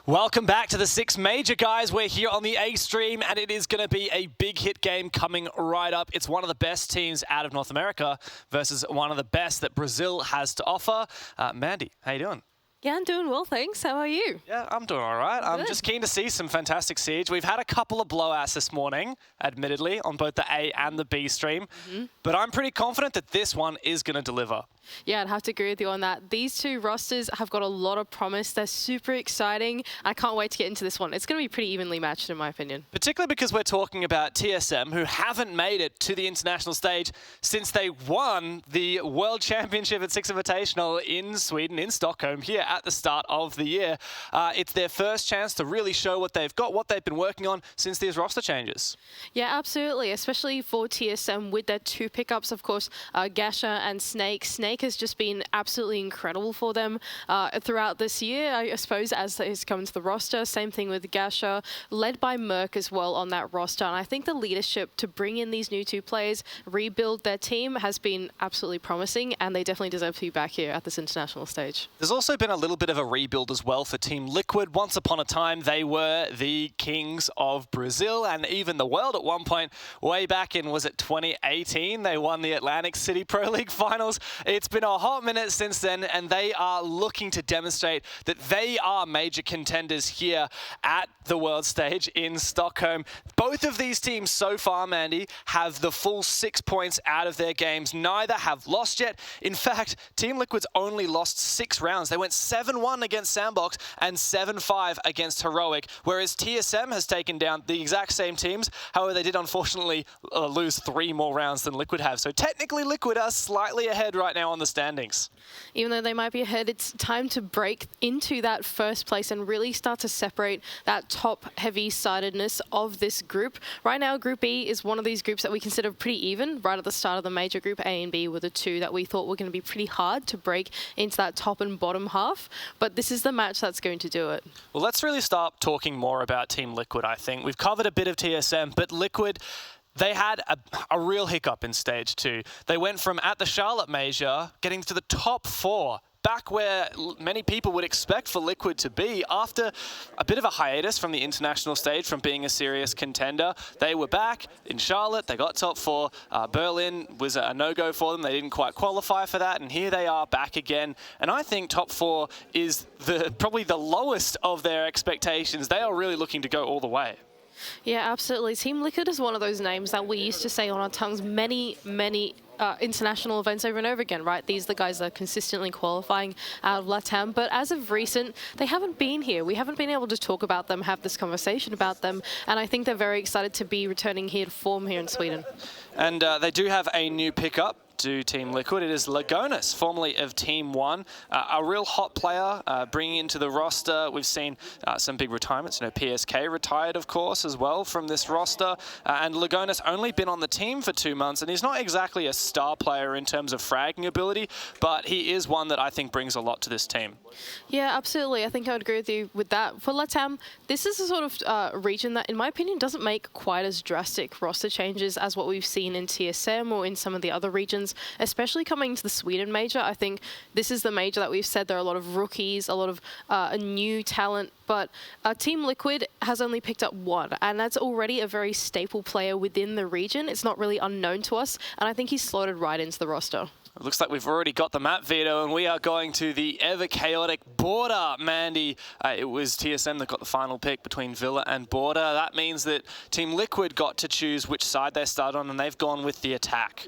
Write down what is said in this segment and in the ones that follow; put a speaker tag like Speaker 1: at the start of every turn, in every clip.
Speaker 1: Welcome back to the Six Major, guys. We're here on the A stream, and it is going to be a big hit game coming right up. It's one of the best teams out of North America versus one of the best that Brazil has to offer. Mandy, how you doing?
Speaker 2: Yeah, I'm doing well, thanks. How are you?
Speaker 1: Yeah, I'm doing all right. I'm just keen to see some fantastic Siege. We've had a couple of blowouts this morning, admittedly, on both the A and the B stream. But I'm pretty confident that this one is going to deliver.
Speaker 2: Yeah, I'd have to agree with you on that. These two rosters have got a lot of promise. They're super exciting. I can't wait to get into this one. It's going to be pretty evenly matched, in my opinion.
Speaker 1: Particularly because we're talking about TSM, who haven't made it to the international stage since they won the World Championship at Six Invitational in Sweden, in Stockholm, here at the start of the year. It's their first chance to really show what they've got, what they've been working on since these roster changes. Yeah,
Speaker 2: absolutely, especially for TSM with their two pickups, of course, Gasha and Snake. Snake has just been absolutely incredible for them throughout this year, I suppose, as he's come to the roster. Same thing with Gasha, led by Merc as well on that roster. And I think the leadership to bring in these new two players, rebuild their team, has been absolutely promising, and they definitely deserve to be back here at this international stage.
Speaker 1: There's also been a little bit of a rebuild as well for Team Liquid. Once upon a time, they were the kings of Brazil and even the world at one point, way back in, was it 2018? They won the Atlantic City Pro League finals. It's been a hot minute since then, and they are looking to demonstrate that they are major contenders here at the world stage in Stockholm. Both of these teams so far, Mandy, have the full 6 points out of their games. Neither have lost yet. In fact, Team Liquid's only lost 6 rounds. They went 7-1 against Sandbox and 7-5 against Heroic, whereas TSM has taken down the exact same teams. However, they did unfortunately lose 3 more rounds than Liquid have. So technically Liquid are slightly ahead right now on the standings.
Speaker 2: Even though they might be ahead, it's time to break into that first place and really start to separate that top heavy-sidedness of this group. Right now, Group B is one of these groups that we consider pretty even. Right at the start of the major, Group A and B were the two that we thought were going to be pretty hard to break into that top and bottom half. But this is the match that's going to do it.
Speaker 1: Well, let's really start talking more about Team Liquid, I think. We've covered a bit of TSM, but Liquid, they had a real hiccup in Stage 2. They went from, at the Charlotte Major, getting to the top 4, back where many people would expect for Liquid to be after a bit of a hiatus from the international stage, from being a serious contender. They were back in Charlotte, they got top 4. Berlin was a no-go for them. They didn't quite qualify for that, and here they are back again. And I think top 4 is probably the lowest of their expectations. They are really looking to go all the way.
Speaker 2: Yeah, absolutely. Team Liquid is one of those names that we used to say on our tongues many international events over and over again, right? These are the guys that are consistently qualifying out of LATAM, but as of recent, they haven't been here. We haven't been able to talk about them, have this conversation about them, and I think they're very excited to be returning here to form here in Sweden.
Speaker 1: And they do have a new pickup to Team Liquid. It is Lagonis, formerly of Team 1, a real hot player bringing into the roster. We've seen some big retirements. You know, PSK retired, of course, as well from this roster. And Lagonis only been on the team for 2 months, and he's not exactly a star player in terms of fragging ability, but he is one that I think brings a lot to this team.
Speaker 2: Yeah, absolutely. I think I would agree with you with that. For LATAM, this is a sort of region that, in my opinion, doesn't make quite as drastic roster changes as what we've seen in TSM or in some of the other regions. Especially coming to the Sweden major, I think this is the major that we've said there are a lot of rookies, a lot of new talent, but Team Liquid has only picked up 1, and that's already a very staple player within the region. It's not really unknown to us, and I think he's slotted right into the roster.
Speaker 1: It looks like we've already got the map, Vito, and we are going to the ever-chaotic border, Mandy. It was TSM that got the final pick between Villa and border. That means that Team Liquid got to choose which side they start on, and they've gone with the attack.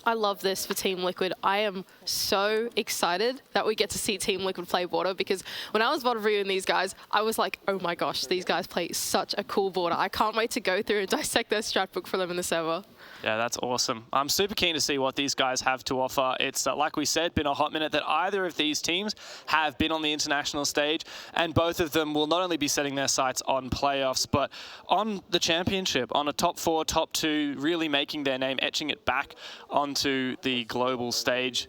Speaker 2: I love this for Team Liquid. I am so excited that we get to see Team Liquid play border, because when I was border reviewing these guys, I was like, oh my gosh, these guys play such a cool border. I can't wait to go through and dissect their strat book for them in the server.
Speaker 1: Yeah, that's awesome. I'm super keen to see what these guys have to offer. It's, like we said, been a hot minute that either of these teams have been on the international stage, and both of them will not only be setting their sights on playoffs, but on the championship, on a top 4, top 2, really making their name, etching it back onto the global stage.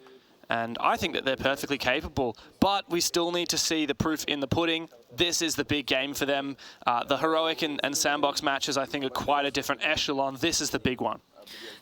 Speaker 1: And I think that they're perfectly capable, but we still need to see the proof in the pudding. This is the big game for them. The Heroic and Sandbox matches, I think, are quite a different echelon. This is the big one.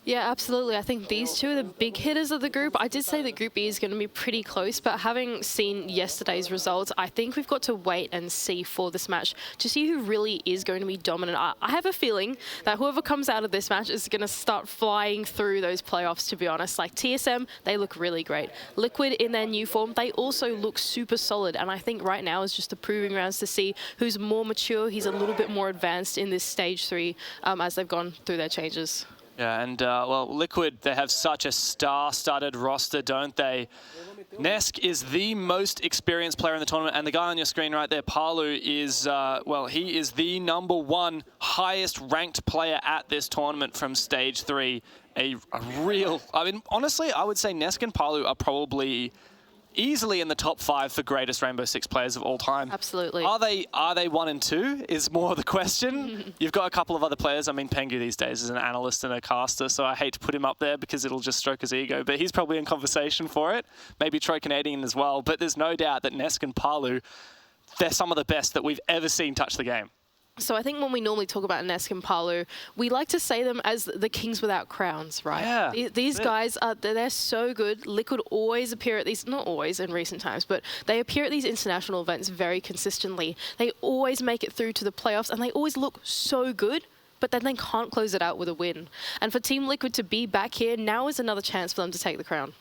Speaker 2: Yeah, absolutely. I think these two are the big hitters of the group. I did say that Group E is going to be pretty close, but having seen yesterday's results, I think we've got to wait and see for this match to see who really is going to be dominant. I have a feeling that whoever comes out of this match is going to start flying through those playoffs, to be honest. Like TSM, they look really great. Liquid in their new form, they also look super solid. And I think right now is just the proving rounds to see who's more mature, he's a little bit more advanced in this stage 3 as they've gone through their changes.
Speaker 1: Yeah, and well, Liquid, they have such a star-studded roster, don't they? Nesk is the most experienced player in the tournament, and the guy on your screen right there, Palu, is, well, he is the #1 highest ranked player at this tournament from Stage 3. A real, I mean, honestly, I would say Nesk and Palu are probably easily in the top 5 for greatest Rainbow Six players of all time.
Speaker 2: Absolutely.
Speaker 1: Are they 1 and 2 is more the question. You've got a couple of other players. I mean, Pengu these days is an analyst and a caster, so I hate to put him up there because it'll just stroke his ego, but he's probably in conversation for it. Maybe Troy Canadian as well, but there's no doubt that Nesk and Palu, they're some of the best that we've ever seen touch the game.
Speaker 2: So I think when we normally talk about Nesk and Palu, we like to say them as the kings without crowns, right?
Speaker 1: Yeah.
Speaker 2: These guys, they're so good. Liquid always appear at these, not always in recent times, but they appear at these international events very consistently. They always make it through to the playoffs, and they always look so good, but then they can't close it out with a win. And for Team Liquid to be back here, now is another chance for them to take the crown.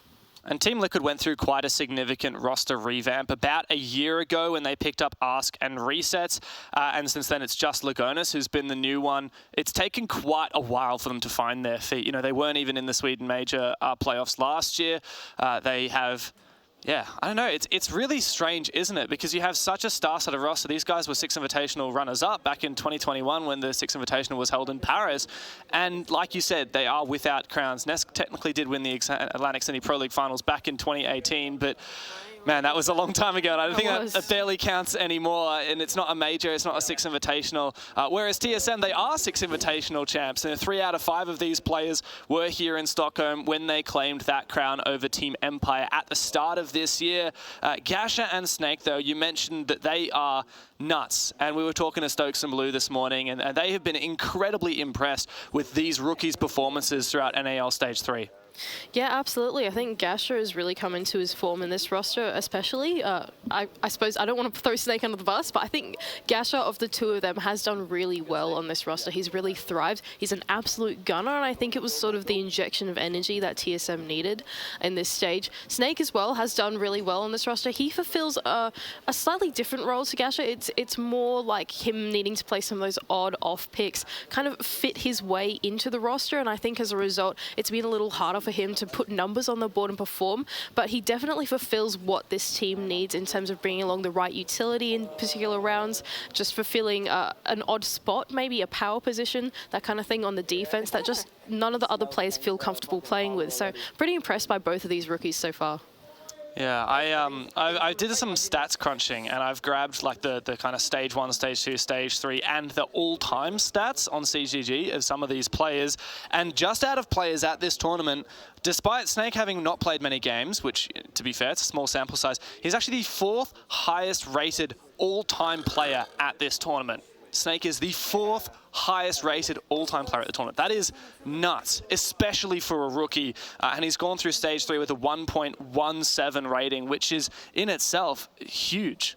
Speaker 1: And Team Liquid went through quite a significant roster revamp about a year ago when they picked up Ask and Resets. And since then, it's just Lagonis who's been the new one. It's taken quite a while for them to find their feet. You know, they weren't even in the Sweden Major playoffs last year. They have... Yeah, I don't know. It's really strange, isn't it? Because you have such a star-studded roster. These guys were Six Invitational runners-up back in 2021 when the Six Invitational was held in Paris. And like you said, they are without crowns. Nesk technically did win the Atlantic City Pro League Finals back in 2018, but... Man, that was a long time ago, and I don't think that barely counts anymore, and it's not a major, it's not a Six Invitational. Whereas TSM, they are Six Invitational champs, and 3 out of 5 of these players were here in Stockholm when they claimed that crown over Team Empire at the start of this year. Gasha and Snake, though, you mentioned that they are nuts, and we were talking to Stokes and Blue this morning, and they have been incredibly impressed with these rookies' performances throughout NAL Stage 3.
Speaker 2: Yeah, absolutely. I think Gasha has really come into his form in this roster, especially. I suppose I don't want to throw Snake under the bus, but I think Gasha, of the two of them, has done really well on this roster. He's really thrived. He's an absolute gunner, and I think it was sort of the injection of energy that TSM needed in this stage. Snake as well has done really well on this roster. He fulfills a slightly different role to Gasha. It's more like him needing to play some of those odd off picks, kind of fit his way into the roster, and I think as a result, it's been a little harder for him to put numbers on the board and perform, but he definitely fulfills what this team needs in terms of bringing along the right utility in particular rounds, just fulfilling an odd spot, maybe a power position, that kind of thing on the defense that just none of the other players feel comfortable playing with. So pretty impressed by both of these rookies so far.
Speaker 1: Yeah, I did some stats crunching, and I've grabbed like the kind of stage 1, stage 2, stage 3, and the all-time stats on CGG of some of these players. And just out of players at this tournament, despite Snake having not played many games, which, to be fair, it's a small sample size, he's actually the 4th highest rated all-time player at this tournament. Snake is the 4th highest rated all-time player at the tournament. That is nuts, especially for a rookie. And he's gone through stage 3 with a 1.17 rating, which is in itself huge.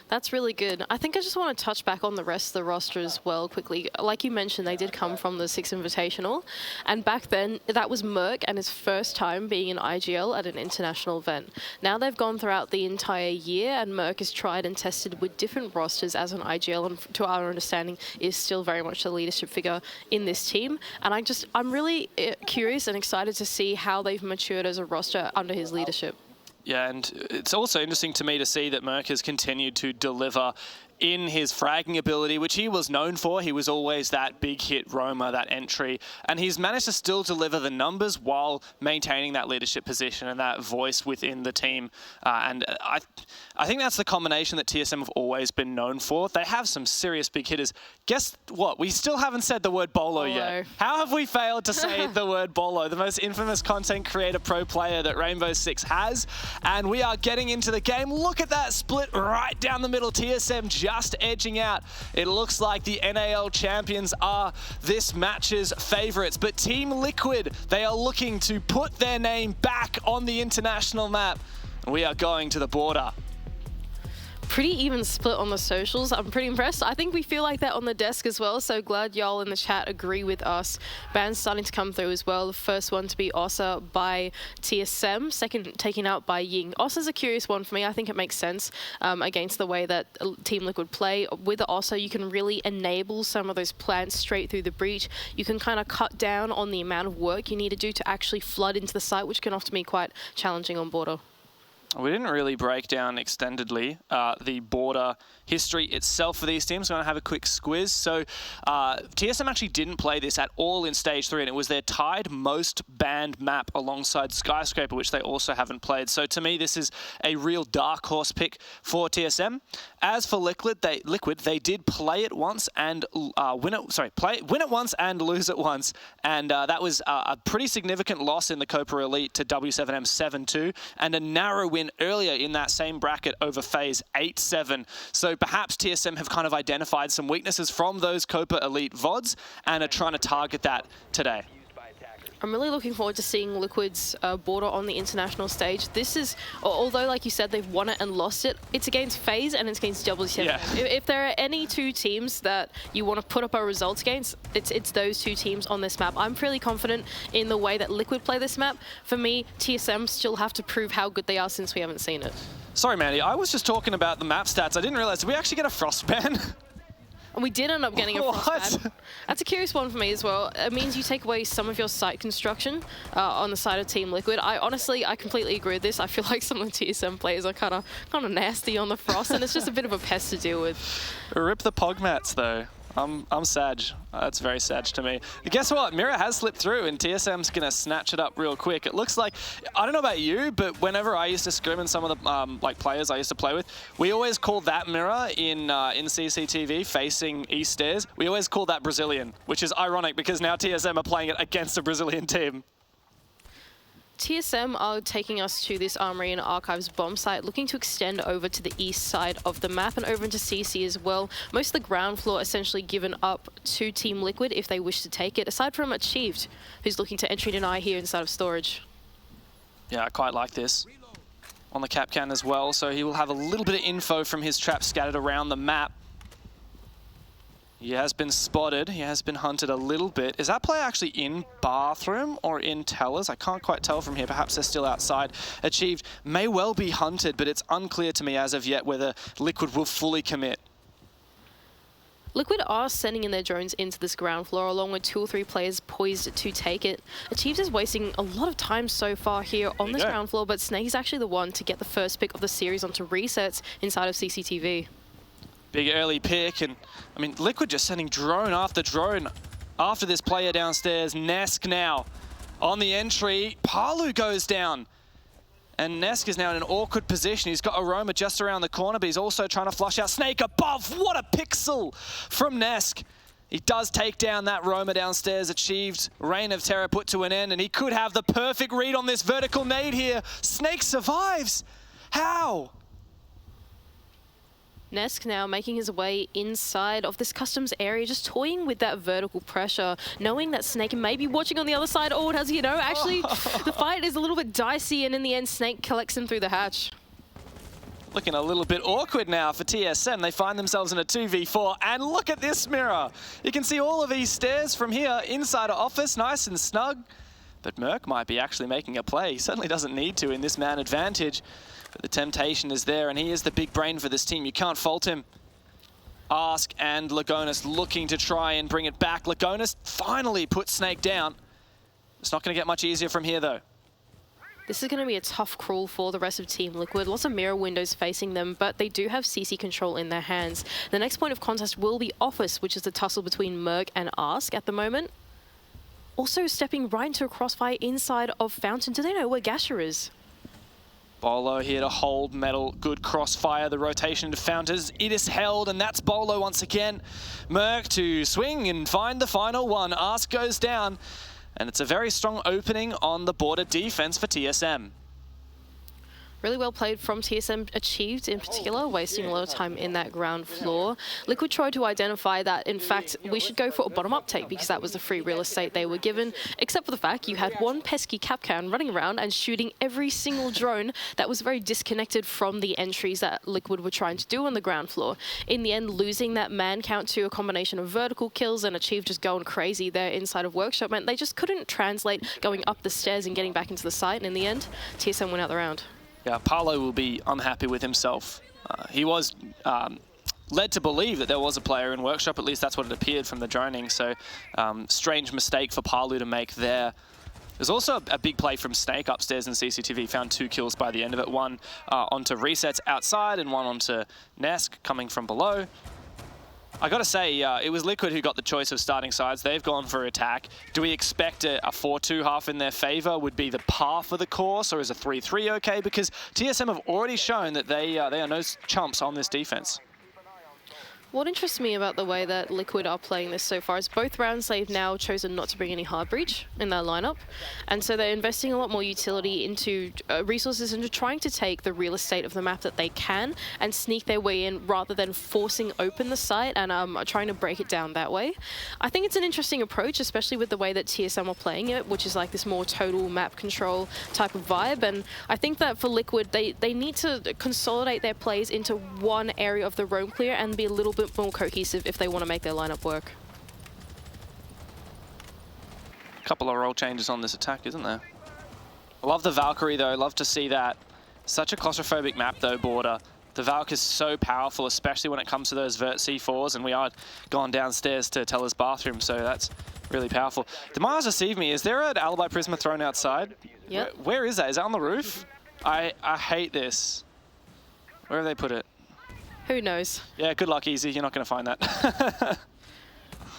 Speaker 2: That's really good. I think I just want to touch back on the rest of the roster as well quickly. Like you mentioned, they did come from the Six Invitational. And back then, that was Merc and his first time being in IGL at an international event. Now they've gone throughout the entire year, and Merc has tried and tested with different rosters as an IGL, and to our understanding, is still very much the leadership figure in this team. And I'm really curious and excited to see how they've matured as a roster under his leadership.
Speaker 1: Yeah, and it's also interesting to me to see that Merc has continued to deliver in his fragging ability, which he was known for. He was always that big hit roamer, that entry, and he's managed to still deliver the numbers while maintaining that leadership position and that voice within the team. And I think that's the combination that TSM have always been known for. They have some serious big hitters. Guess what? We still haven't said the word Bolo yet. How have we failed to say the word Bolo, the most infamous content creator pro player that Rainbow Six has? And we are getting into the game. Look at that split right down the middle. TSM just edging out. It looks like the NAL champions are this match's favorites, but Team Liquid, they are looking to put their name back on the international map. We are going to the border.
Speaker 2: Pretty even split on the socials. I'm pretty impressed. I think we feel like that on the desk as well, so glad y'all in the chat agree with us. Bans starting to come through as well. The first one to be Ossa by TSM, second taken out by Ying. Ossa's a curious one for me. I think it makes sense against the way that Team Liquid play. With the Ossa, you can really enable some of those plants straight through the breach. You can kind of cut down on the amount of work you need to do to actually flood into the site, which can often be quite challenging on border.
Speaker 1: We didn't really break down extendedly the border history itself for these teams. I'm going to have a quick squiz. So TSM actually didn't play this at all in Stage 3, and it was their tied most banned map alongside Skyscraper, which they also haven't played. So to me, this is a real dark horse pick for TSM. As for Liquid, they did play it once and win it once and lose it once. And that was a pretty significant loss in the Copa Elite to W7M 7-2, and a narrow win earlier in that same bracket over FaZe 8-7. So perhaps TSM have kind of identified some weaknesses from those Copa Elite VODs and are trying to target that today.
Speaker 2: I'm really looking forward to seeing Liquid's border on the international stage. This is, although like you said, they've won it and lost it, it's against FaZe and it's against W7M.
Speaker 1: Yeah.
Speaker 2: If there are any two teams that you want to put up our results against, it's those two teams on this map. I'm pretty confident in the way that Liquid play this map. For me, TSM still have to prove how good they are since we haven't seen it.
Speaker 1: Sorry, Mandy, I was just talking about the map stats. I didn't realize, did we actually get a frost ban?
Speaker 2: And we did end up getting a frost ban. That's a curious one for me as well. It means you take away some of your site construction on the side of Team Liquid. I completely agree with this. I feel like some of the TSM players are kind of nasty on the frost, and it's just a bit of a pest to deal with.
Speaker 1: Rip the pog mats, though. I'm sad. That's very sad to me. But guess what? Mira has slipped through, and TSM's going to snatch it up real quick. It looks like, I don't know about you, but whenever I used to scrim and some of the players I used to play with, we always called that mirror in CCTV facing East Stairs. We always called that Brazilian, which is ironic because now TSM are playing it against a Brazilian team.
Speaker 2: TSM are taking us to this Armory and Archives bomb site, looking to extend over to the east side of the map and over into CC as well. Most of the ground floor essentially given up to Team Liquid if they wish to take it, aside from Achieved, who's looking to entry deny here inside of storage.
Speaker 1: Yeah, I quite like this. On the Capcan as well, so he will have a little bit of info from his trap scattered around the map. He has been spotted. He has been hunted a little bit. Is that player actually in bathroom or in tellers? I can't quite tell from here. Perhaps they're still outside. Achieved may well be hunted, but it's unclear to me as of yet whether Liquid will fully commit.
Speaker 2: Liquid are sending in their drones into this ground floor along with 2 or 3 players poised to take it. Achieved is wasting a lot of time so far here on this ground floor, but Snake is actually the one to get the first pick of the series onto resets inside of CCTV.
Speaker 1: Big early pick, and I mean, Liquid just sending drone after this player downstairs. Nesk now on the entry. Palu goes down, and Nesk is now in an awkward position. He's got Aroma just around the corner, but he's also trying to flush out Snake above. What a pixel from Nesk. He does take down that Roma downstairs. Achieved. Reign of Terror put to an end, and he could have the perfect read on this vertical nade here. Snake survives. How?
Speaker 2: Nesk now making his way inside of this customs area, just toying with that vertical pressure, knowing that Snake may be watching on the other side. Oh, does he know? Actually, the fight is a little bit dicey, and in the end, Snake collects him through the hatch.
Speaker 1: Looking a little bit awkward now for TSM. They find themselves in a 2v4, and look at this mirror. You can see all of these stairs from here inside an office, nice and snug. But Merc might be actually making a play. He certainly doesn't need to in this man advantage. But the temptation is there, and he is the big brain for this team. You can't fault him. Ask and Lagonis looking to try and bring it back. Lagonis finally puts Snake down. It's not going to get much easier from here, though.
Speaker 2: This is going to be a tough crawl for the rest of Team Liquid. Lots of mirror windows facing them, but they do have CC control in their hands. The next point of contest will be Office, which is the tussle between Merc and Ask at the moment. Also stepping right into a crossfire inside of Fountain. Do they know where Gasher is?
Speaker 1: Bolo here to hold metal. Good crossfire. The rotation to Fountains. It is held, and that's Bolo once again. Merc to swing and find the final one. Ask goes down, and it's a very strong opening on the border defense for TSM.
Speaker 2: Really well played from TSM Achieved in particular, wasting a lot of time in that ground floor. Liquid tried to identify that, in fact, we should go for a bottom-up take because that was the free real estate they were given, except for the fact you had one pesky Capcan running around and shooting every single drone that was very disconnected from the entries that Liquid were trying to do on the ground floor. In the end, losing that man count to a combination of vertical kills and Achieve just going crazy there inside of Workshop meant they just couldn't translate going up the stairs and getting back into the site, and in the end, TSM went out the round.
Speaker 1: Yeah, Paolo will be unhappy with himself. He was led to believe that there was a player in Workshop, at least that's what it appeared from the droning, so strange mistake for Paolo to make there. There's also a big play from Snake upstairs in CCTV, found 2 kills by the end of it, one onto Resets outside and one onto Nesk coming from below. I gotta say, it was Liquid who got the choice of starting sides. They've gone for attack. Do we expect a 4-2 half in their favor would be the par for the course, or is a 3-3 okay? Because TSM have already shown that they are no chumps on this defense.
Speaker 2: What interests me about the way that Liquid are playing this so far is both rounds they've now chosen not to bring any hard breach in their lineup. And so they're investing a lot more utility into resources into trying to take the real estate of the map that they can and sneak their way in rather than forcing open the site and trying to break it down that way. I think it's an interesting approach, especially with the way that TSM are playing it, which is like this more total map control type of vibe. And I think that for Liquid, they need to consolidate their plays into one area of the roam clear and be a little bit more cohesive if they want to make their lineup work.
Speaker 1: A couple of role changes on this attack, isn't there? I love the Valkyrie though, love to see that. Such a claustrophobic map though, Border. The Valk is so powerful, especially when it comes to those Vert C4s, and we are gone downstairs to Teller's bathroom, so that's really powerful. Demire's deceived me. Is there an Alibi Prisma thrown outside?
Speaker 2: Yep.
Speaker 1: Where is that? Is that on the roof? I hate this. Where have they put it?
Speaker 2: Who knows?
Speaker 1: Yeah, good luck, Easy. You're not going to find that.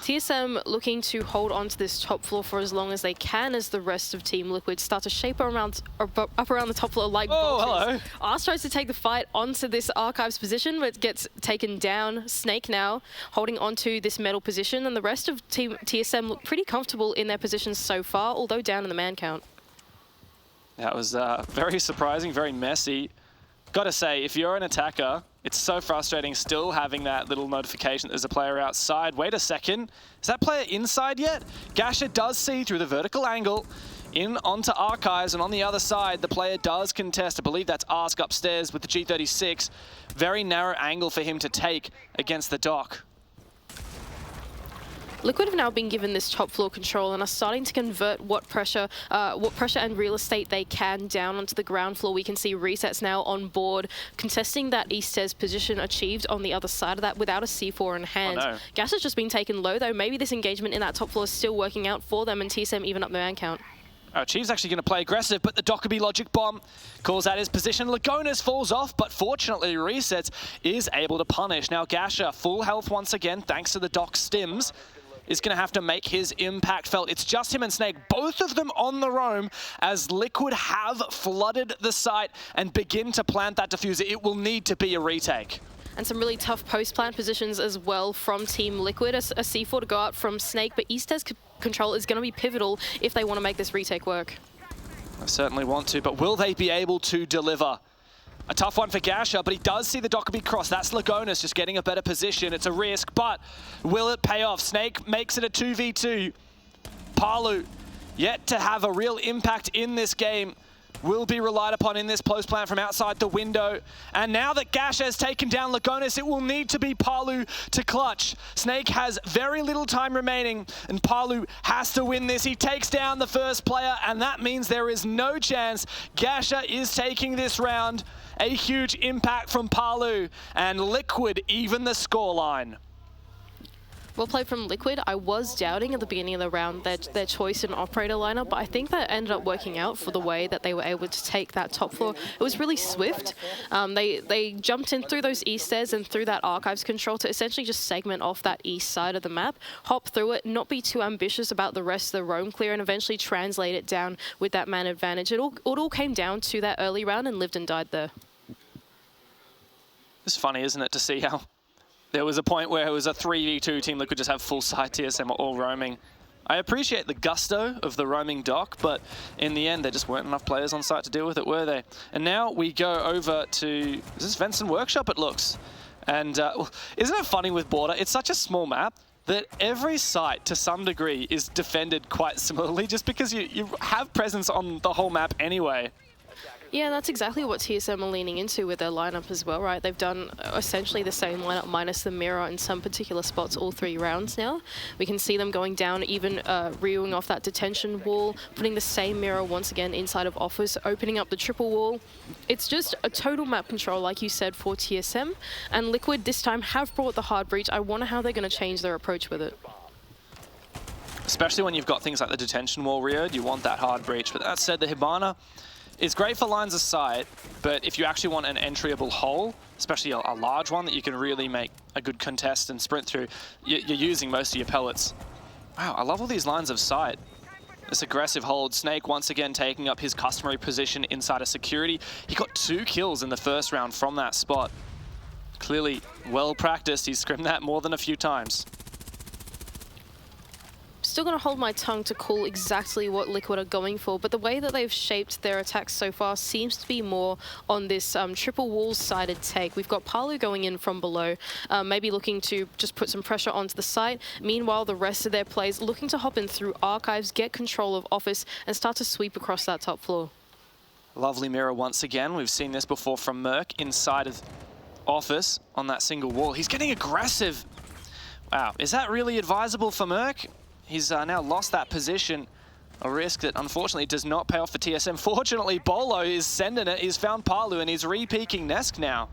Speaker 2: TSM looking to hold on to this top floor for as long as they can as the rest of Team Liquid start to shape around, up around the top floor like vultures.
Speaker 1: Hello.
Speaker 2: Arse tries to take the fight onto this Archives position, but gets taken down. Snake now holding onto this metal position, and the rest of Team TSM look pretty comfortable in their positions so far, although down in the man count.
Speaker 1: That was very surprising, very messy. Gotta say, if you're an attacker, it's so frustrating still having that little notification that there's a player outside. Wait a second, is that player inside yet? Gasher does see through the vertical angle in onto Archives, and on the other side, the player does contest. I believe that's Ask upstairs with the G36. Very narrow angle for him to take against the dock.
Speaker 2: Liquid have now been given this top floor control and are starting to convert what pressure and real estate they can down onto the ground floor. We can see Resets now on board, contesting that East stairs position Achieved on the other side of that without a C4 in hand.
Speaker 1: Oh, no.
Speaker 2: Gas has just been taken low though. Maybe this engagement in that top floor is still working out for them, and TSM even up the man count.
Speaker 1: Chief's actually going to play aggressive, but the Dockerby Logic Bomb calls out his position. Lagonis falls off, but fortunately Resets is able to punish. Now Gasher, full health once again, thanks to the Doc Stims, is going to have to make his impact felt. It's just him and Snake, both of them on the roam, as Liquid have flooded the site and begin to plant that diffuser. It will need to be a retake.
Speaker 2: And some really tough post-plant positions as well from Team Liquid. A C4 to go out from Snake, but East's control is going to be pivotal if they want to make this retake work.
Speaker 1: I certainly want to, but will they be able to deliver? A tough one for Gasher, but he does see the Dockerby cross. That's Lagonis just getting a better position. It's a risk, but will it pay off? Snake makes it a 2v2. Palu, yet to have a real impact in this game, will be relied upon in this post plant from outside the window. And now that Gasher has taken down Lagonis, it will need to be Palu to clutch. Snake has very little time remaining, and Palu has to win this. He takes down the first player, and that means there is no chance. Gasher is taking this round. A huge impact from Palu, and Liquid even the scoreline.
Speaker 2: Well played from Liquid. I was doubting at the beginning of the round their choice in operator lineup, but I think that ended up working out for the way that they were able to take that top floor. It was really swift. They jumped in through those east stairs and through that Archives control to essentially just segment off that east side of the map, hop through it, not be too ambitious about the rest of the roam clear, and eventually translate it down with that man advantage. It all came down to that early round and lived and died there.
Speaker 1: It's funny, isn't it, to see how there was a point where it was a 3v2 Team Liquid just have full side TSM all roaming. I appreciate the gusto of the roaming dock, but in the end, there just weren't enough players on site to deal with it, were they? And now we go over to, is this Venson Workshop, it looks? And well, isn't it funny with Border? It's such a small map that every site, to some degree, is defended quite similarly, just because you have presence on the whole map anyway.
Speaker 2: Yeah, that's exactly what TSM are leaning into with their lineup as well, right? They've done essentially the same lineup minus the mirror in some particular spots all 3 rounds now. We can see them going down, even reeling off that detention wall, putting the same mirror once again inside of office, opening up the triple wall. It's just a total map control, like you said, for TSM. And Liquid this time have brought the hard breach. I wonder how they're going to change their approach with it.
Speaker 1: Especially when you've got things like the detention wall reared, you want that hard breach. But that said, the Hibana is great for lines of sight, but if you actually want an entryable hole, especially a large one that you can really make a good contest and sprint through, you're using most of your pellets. Wow, I love all these lines of sight. This aggressive hold. Snake once again taking up his customary position inside of security. He got 2 kills in the first round from that spot. Clearly well practiced. He's scrimmed that more than a few times.
Speaker 2: Still going to hold my tongue to call exactly what Liquid are going for, but the way that they've shaped their attacks so far seems to be more on this triple wall-sided take. We've got Palu going in from below, maybe looking to just put some pressure onto the site. Meanwhile, the rest of their plays looking to hop in through archives, get control of office, and start to sweep across that top floor.
Speaker 1: Lovely mirror once again. We've seen this before from Merc inside of office on that single wall. He's getting aggressive. Wow, is that really advisable for Merc? He's now lost that position, a risk that unfortunately does not pay off for TSM. Fortunately, Bolo is sending it. He's found Palu and he's re-peeking Nesk now.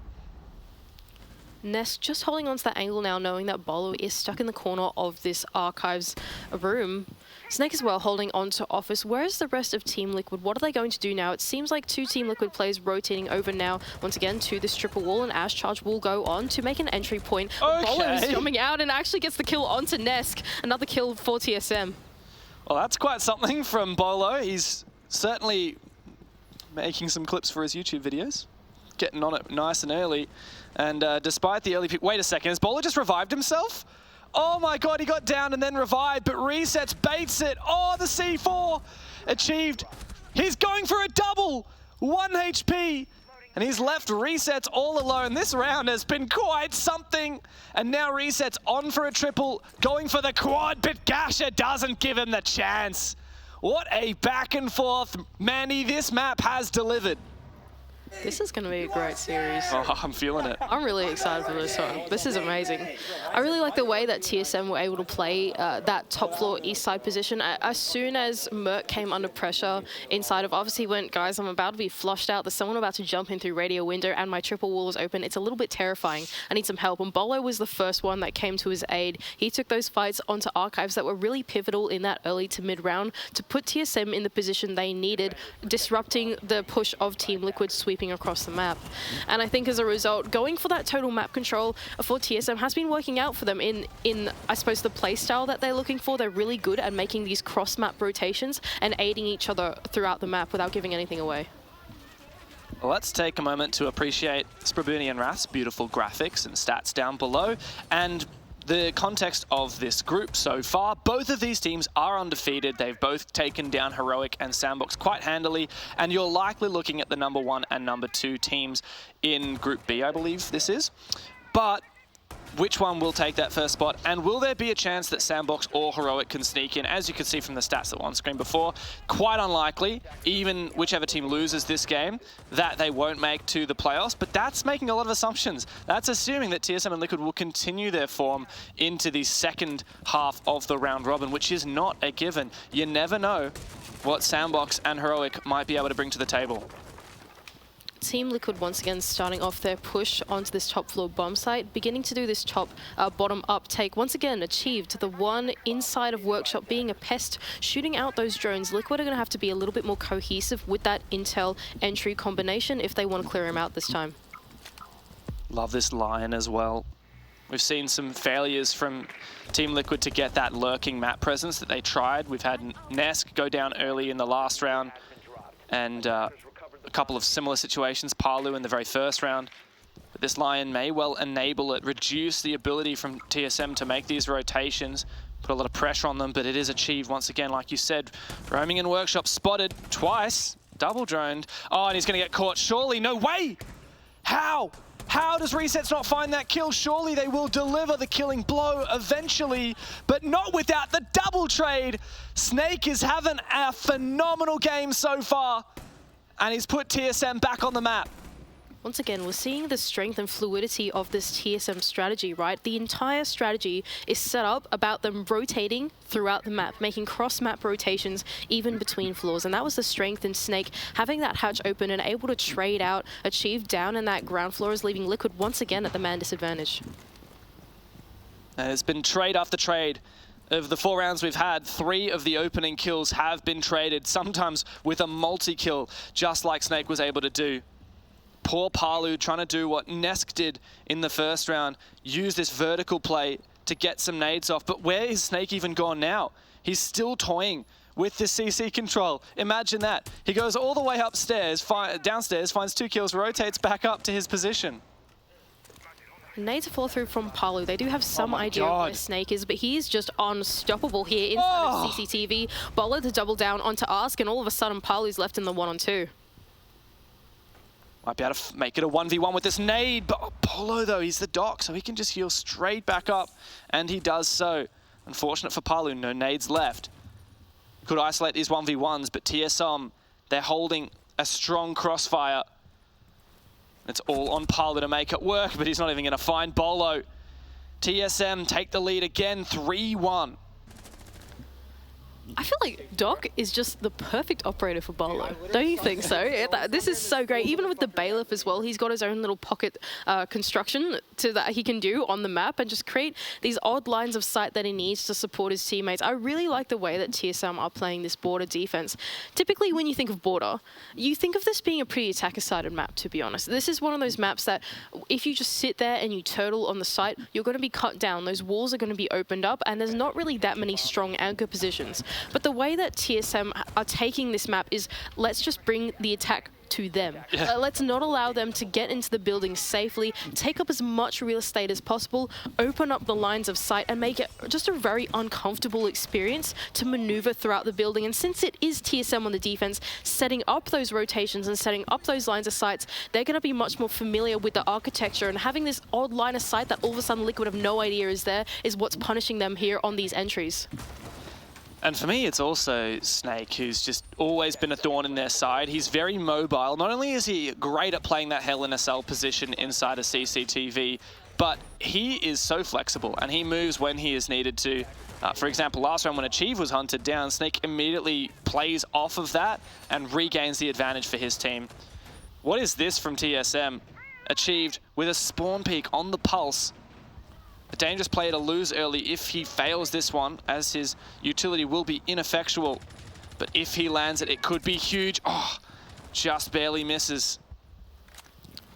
Speaker 2: Nesk just holding on to that angle now, knowing that Bolo is stuck in the corner of this archives room. Snake as well holding on to office. Where is the rest of Team Liquid? What are they going to do now? It seems like 2 Team Liquid players rotating over now, once again, to this triple wall, and Ash Charge will go on to make an entry point.
Speaker 1: Okay.
Speaker 2: Bolo is coming out and actually gets the kill onto Nesk. Another kill for TSM.
Speaker 1: Well, that's quite something from Bolo. He's certainly making some clips for his YouTube videos. Getting on it nice and early. And despite the early pick, wait a second, has Bolo just revived himself? Oh my god, he got down and then revived, but resets, baits it. Oh, the C4 achieved. He's going for a double, 1 HP, and he's left resets all alone. This round has been quite something, and now resets on for a triple, going for the quad, but Gasha doesn't give him the chance. What a back and forth, Manny, this map has delivered.
Speaker 2: This is going to be a great series.
Speaker 1: Oh, I'm feeling it.
Speaker 2: I'm really excited for this one. This is amazing. I really like the way that TSM were able to play that top floor east side position. As soon as Merc came under pressure inside of, obviously went, guys, I'm about to be flushed out. There's someone about to jump in through radio window and my triple wall is open. It's a little bit terrifying. I need some help. And Bolo was the first one that came to his aid. He took those fights onto archives that were really pivotal in that early to mid round to put TSM in the position they needed, disrupting the push of Team Liquid sweeping across the map. And I think as a result, going for that total map control for TSM has been working out for them in I suppose, the play style that they're looking for. They're really good at making these cross-map rotations and aiding each other throughout the map without giving anything away.
Speaker 1: Well, let's take a moment to appreciate Sprabuni and Rath's beautiful graphics and stats down below, and the context of this group so far. Both of these teams are undefeated. They've both taken down Heroic and Sandbox quite handily, and you're likely looking at the #1 and #2 teams in Group B, I believe this is. But which one will take that first spot, and will there be a chance that Sandbox or Heroic can sneak in? As you can see from the stats that were on screen before, quite unlikely, even whichever team loses this game, that they won't make to the playoffs, but that's making a lot of assumptions. That's assuming that TSM and Liquid will continue their form into the second half of the round robin, which is not a given. You never know what Sandbox and Heroic might be able to bring to the table.
Speaker 2: Team Liquid once again starting off their push onto this top floor bomb site, beginning to do this top bottom up take. Once again achieved the one inside of Workshop being a pest, shooting out those drones. Liquid are going to have to be a little bit more cohesive with that intel entry combination if they want to clear him out this time.
Speaker 1: Love this Lion as well. We've seen some failures from Team Liquid to get that lurking map presence that they tried. We've had Nesk go down early in the last round, and a couple of similar situations, Palu in the very first round. But this Lion may well enable it, reduce the ability from TSM to make these rotations, Put a lot of pressure on them, but it is achieved once again, like you said. Roaming and Workshop spotted twice, double droned. Oh, and he's going to get caught. Surely, no way! How? How does Resets not find that kill? Surely they will deliver the killing blow eventually, but not without the double trade. Snake is having a phenomenal game so far, and he's put TSM back on the map.
Speaker 2: Once again, we're seeing the strength and fluidity of this TSM strategy, right? The entire strategy is set up about them rotating throughout the map, making cross-map rotations even between floors. And that was the strength in Snake, having that hatch open and able to trade out, achieve down in that ground floor, is leaving Liquid once again at the man disadvantage.
Speaker 1: There's been trade after trade. Of the 4 rounds we've had, 3 of the opening kills have been traded, sometimes with a multi-kill, just like Snake was able to do. Poor Palu trying to do what Nesk did in the first round, use this vertical play to get some nades off. But where is Snake even gone now? He's still toying with this CC control. Imagine that. He goes all the way upstairs, downstairs, finds 2 kills, rotates back up to his position.
Speaker 2: Nades fall through from Palu. They do have some idea of where Snake is, but he's just unstoppable here inside of CCTV. Bolo to double down onto Ask, and all of a sudden Palu's left in the 1-on-2.
Speaker 1: Might be able to make it a 1v1 with this nade, but Polo though, he's the doc, so he can just heal straight back up, and he does so. Unfortunate for Palu, no nades left. Could isolate these 1v1s, but TSM, they're holding a strong crossfire. It's all on Palu to make it work, but he's not even going to find Bolo. TSM take the lead again, 3-1.
Speaker 2: I feel like Doc is just the perfect operator for Bolo. Don't you think so? This is so great. Even with the Bailiff as well, he's got his own little pocket construction that he can do on the map and just create these odd lines of sight that he needs to support his teammates. I really like the way that TSM are playing this border defense. Typically, when you think of border, you think of this being a pretty attacker-sided map, to be honest. This is one of those maps that if you just sit there and you turtle on the site, you're going to be cut down. Those walls are going to be opened up, and there's not really that many strong anchor positions. But the way that TSM are taking this map is, let's just bring the attack to them.
Speaker 1: Yeah.
Speaker 2: Let's not allow them to get into the building safely, take up as much real estate as possible, open up the lines of sight, and make it just a very uncomfortable experience to maneuver throughout the building. And since it is TSM on the defense, setting up those rotations and setting up those lines of sights, they're going to be much more familiar with the architecture, and having this odd line of sight that all of a sudden Liquid have no idea is there is what's punishing them here on these entries.
Speaker 1: And for me, it's also Snake, who's just always been a thorn in their side. He's very mobile. Not only is he great at playing that Hell in a Cell position inside a CCTV, but he is so flexible and he moves when he is needed to. For example, last round when Achieve was hunted down, Snake immediately plays off of that and regains the advantage for his team. What is this from TSM? Achieved with a spawn peak on the pulse. A dangerous player to lose early if he fails this one, as his utility will be ineffectual. But if he lands it, it could be huge. Oh, just barely misses.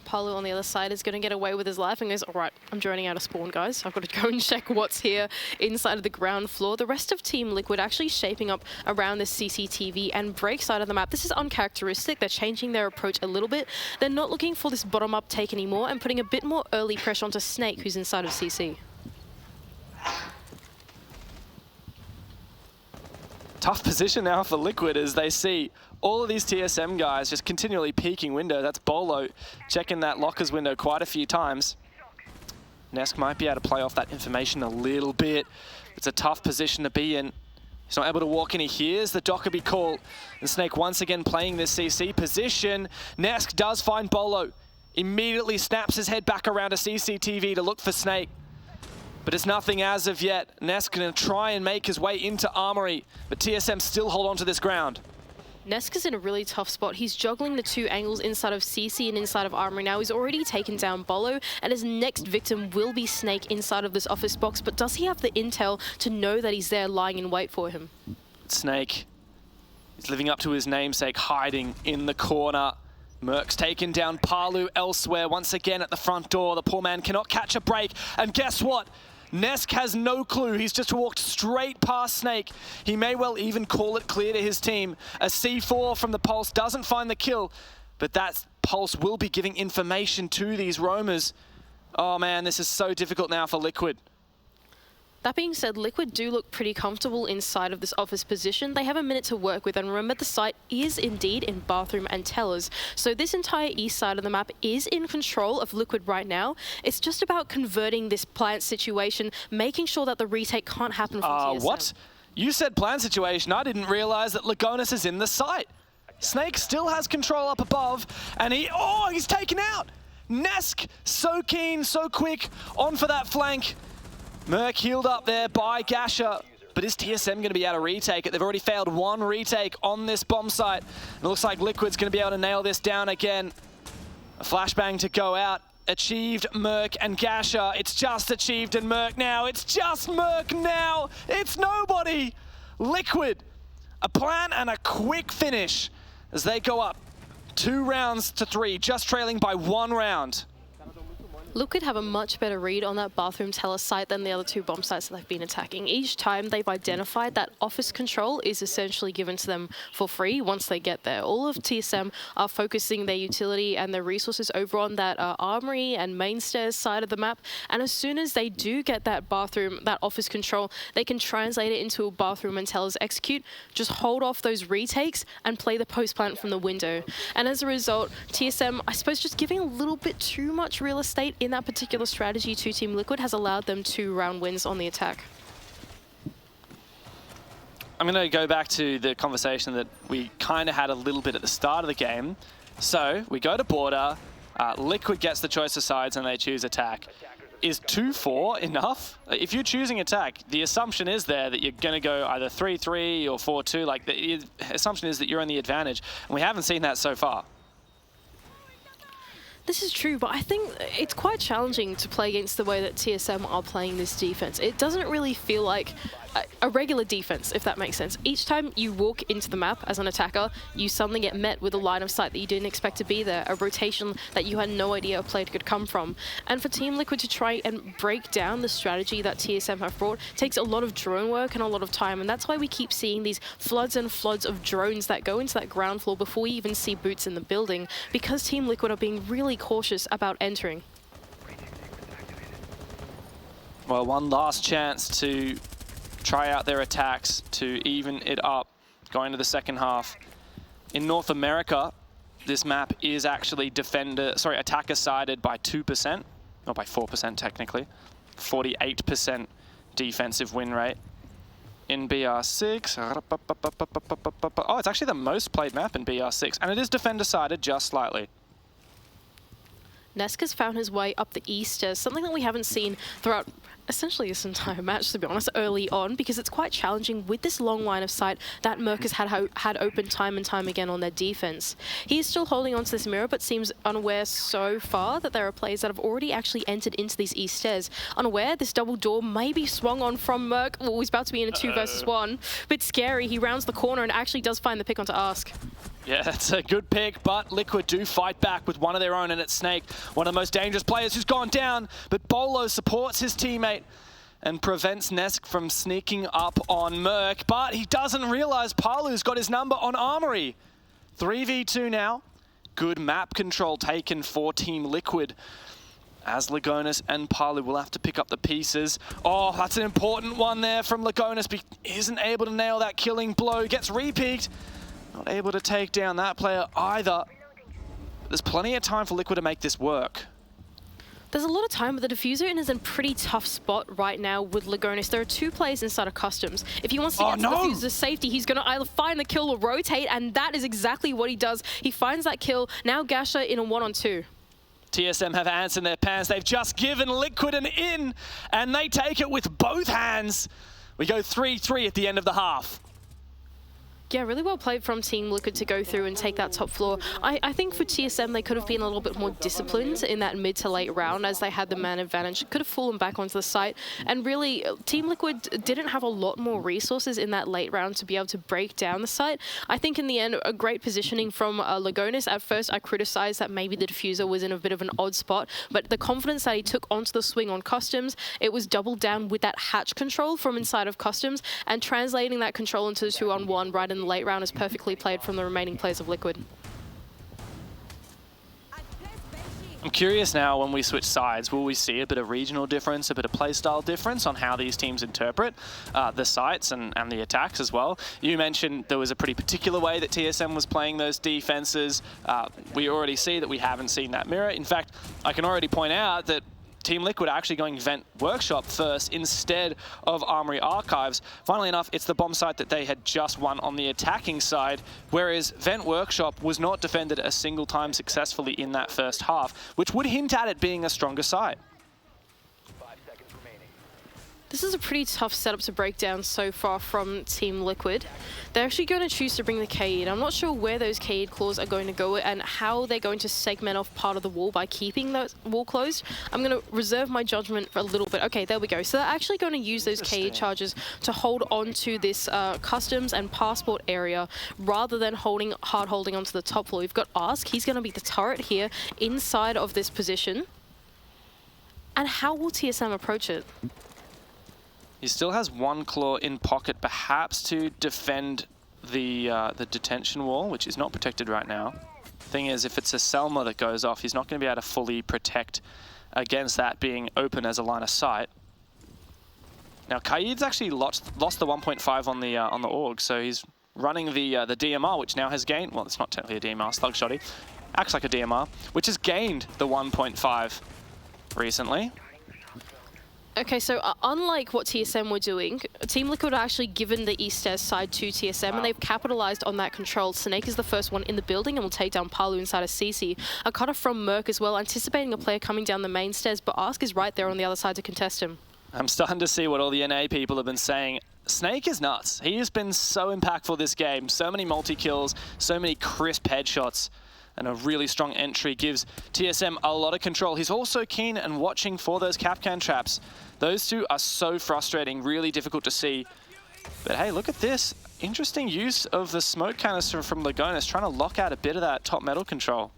Speaker 2: Palu on the other side is going to get away with his life and goes, all right, I'm droning out of spawn, guys. I've got to go and check what's here inside of the ground floor. The rest of Team Liquid actually shaping up around this CCTV and break side of the map. This is uncharacteristic. They're changing their approach a little bit. They're not looking for this bottom-up take anymore and putting a bit more early pressure onto Snake, who's inside of CC.
Speaker 1: Tough position now for Liquid as they see all of these TSM guys just continually peeking window. That's Bolo checking that lockers window quite a few times. Nesk might be able to play off that information a little bit. It's a tough position to be in. He's not able to walk in. He hears the Dockerby call. And Snake once again playing this CC position. Nesk does find Bolo. Immediately snaps his head back around a CCTV to look for Snake. But it's nothing as of yet. Nesk going to try and make his way into Armory, but TSM still hold on to this ground.
Speaker 2: Nesk is in a really tough spot. He's juggling the 2 angles inside of CC and inside of Armory now. He's already taken down Bolo, and his next victim will be Snake inside of this office box, but does he have the intel to know that he's there lying in wait for him?
Speaker 1: Snake is living up to his namesake, hiding in the corner. Merc's taken down Palu elsewhere once again at the front door. The poor man cannot catch a break, and guess what? Nesk has no clue. He's just walked straight past Snake. He may well even call it clear to his team. A C4 from the Pulse doesn't find the kill, but that Pulse will be giving information to these roamers. Oh man, this is so difficult now for Liquid.
Speaker 2: That being said, Liquid do look pretty comfortable inside of this office position. They have a minute to work with, and remember the site is indeed in Bathroom and Tellers. So this entire east side of the map is in control of Liquid right now. It's just about converting this plant situation, making sure that the retake can't happen from TSM.
Speaker 1: What? You said plant situation. I didn't realize that Lagonis is in the site. Snake still has control up above, and he's taken out. Nesk, so keen, so quick, on for that flank. Merc healed up there by Gasha, but is TSM going to be able to retake it? They've already failed one retake on this bomb site. It looks like Liquid's going to be able to nail this down again. A flashbang to go out. Achieved Merc and Gasha. It's just Achieved and Merc now. It's just Merc now. It's nobody. Liquid, a plan and a quick finish as they go up 2 rounds to 3, just trailing by 1 round.
Speaker 2: Liquid have a much better read on that Bathroom Teller site than the other 2 bomb sites that they've been attacking. Each time they've identified that office control is essentially given to them for free once they get there. All of TSM are focusing their utility and their resources over on that armory and main stairs side of the map. And as soon as they do get that bathroom, that office control, they can translate it into a Bathroom and Tellers execute, just hold off those retakes and play the post plant from the window. And as a result, TSM, I suppose, just giving a little bit too much real estate in that particular strategy to Team Liquid has allowed them 2 round wins on the attack.
Speaker 1: I'm going to go back to the conversation that we kind of had a little bit at the start of the game. So we go to border, Liquid gets the choice of sides and they choose attack. Is 2-4 enough? If you're choosing attack, the assumption is there that you're going to go either 3-3 or 4-2. Like, the assumption is that you're on the advantage. And we haven't seen that so far.
Speaker 2: This is true, but I think it's quite challenging to play against the way that TSM are playing this defense. It doesn't really feel like a regular defense, if that makes sense. Each time you walk into the map as an attacker, you suddenly get met with a line of sight that you didn't expect to be there, a rotation that you had no idea a play could come from. And for Team Liquid to try and break down the strategy that TSM have brought takes a lot of drone work and a lot of time, and that's why we keep seeing these floods and floods of drones that go into that ground floor before we even see boots in the building, because Team Liquid are being really cautious about entering.
Speaker 1: Well, one last chance to try out their attacks to even it up going to the second half. In North America, this map is actually attacker sided by 2%, not by 4% technically. 48% defensive win rate. In BR6, oh, it's actually the most played map in BR6, and it is defender sided just slightly.
Speaker 2: Nesk has found his way up the east stairs, something that we haven't seen throughout essentially this entire match, to be honest, early on, because it's quite challenging with this long line of sight that Merc has had open time and time again on their defense. He is still holding on to this mirror, but seems unaware so far that there are players that have already actually entered into these east stairs. Unaware, this double door may be swung on from Merc. Well, he's about to be in a 2 versus 1. Bit scary. He rounds the corner and actually does find the pick onto Ask.
Speaker 1: Yeah, that's a good pick, but Liquid do fight back with one of their own, and it's Snake, one of the most dangerous players who's gone down, but Bolo supports his teammate and prevents Nesk from sneaking up on Merc, but he doesn't realize Palu's got his number on Armory. 3v2 now. Good map control taken for Team Liquid, as Lagonis and Palu will have to pick up the pieces. Oh, that's an important one there from Lagonis, but he isn't able to nail that killing blow. Gets re-peeked. Not able to take down that player either. There's plenty of time for Liquid to make this work.
Speaker 2: There's a lot of time, but the Diffuser is in a pretty tough spot right now with Lagonis. There are 2 players inside of Customs. If he wants to get to the Diffuser's safety, he's going to either find the kill or rotate, and that is exactly what he does. He finds that kill. Now Gasha in a 1-on-2.
Speaker 1: TSM have ants in their pants. They've just given Liquid an in, and they take it with both hands. We go 3-3 at the end of the half.
Speaker 2: Yeah, really well played from Team Liquid to go through and take that top floor. I think for TSM, they could have been a little bit more disciplined in that mid to late round as they had the man advantage. Could have fallen back onto the site. And really, Team Liquid didn't have a lot more resources in that late round to be able to break down the site. I think in the end, a great positioning from Lagonis. At first, I criticized that maybe the Diffuser was in a bit of an odd spot, but the confidence that he took onto the swing on Customs, it was doubled down with that hatch control from inside of Customs, and translating that control into the 2-on-1 right in the late round is perfectly played from the remaining players of Liquid.
Speaker 1: I'm curious now, when we switch sides, will we see a bit of regional difference, a bit of playstyle difference on how these teams interpret the sites and the attacks as well? You mentioned there was a pretty particular way that TSM was playing those defenses. We already see that we haven't seen that mirror. In fact, I can already point out that Team Liquid are actually going Vent Workshop first instead of Armory Archives. Funnily enough, it's the bomb site that they had just won on the attacking side, whereas Vent Workshop was not defended a single time successfully in that first half, which would hint at it being a stronger side.
Speaker 2: This is a pretty tough setup to break down so far from Team Liquid. They're actually going to choose to bring the Kaid. I'm not sure where those Kaid claws are going to go and how they're going to segment off part of the wall by keeping the wall closed. I'm going to reserve my judgment for a little bit. Okay, there we go. So they're actually going to use those Kaid charges to hold on to this customs and passport area rather than hard holding onto the top floor. We've got Ask. He's going to be the turret here inside of this position. And how will TSM approach it?
Speaker 1: He still has one claw in pocket, perhaps to defend the detention wall, which is not protected right now. Thing is, if it's a Selma that goes off, he's not going to be able to fully protect against that being open as a line of sight. Now, Kaid's actually lost the 1.5 on the Org, so he's running the DMR, which now has gained. Well, it's not technically a DMR, slug shotty. Acts like a DMR, which has gained the 1.5 recently.
Speaker 2: Okay, so unlike what TSM were doing, Team Liquid are actually given the East Stairs side to TSM, and they've capitalized on that control. Snake is the first one in the building and will take down Palu inside of CC. A cutter from Merc as well, anticipating a player coming down the main stairs, but Ask is right there on the other side to contest him. I'm
Speaker 1: starting to see what all the NA people have been saying. Snake is nuts. He has been so impactful this game. So many multi-kills, so many crisp headshots. And a really strong entry gives TSM a lot of control. He's also keen and watching for those Kapkan traps. Those two are so frustrating, really difficult to see. But hey, look at this. Interesting use of the smoke canister from Lagonis, trying to lock out a bit of that top metal control.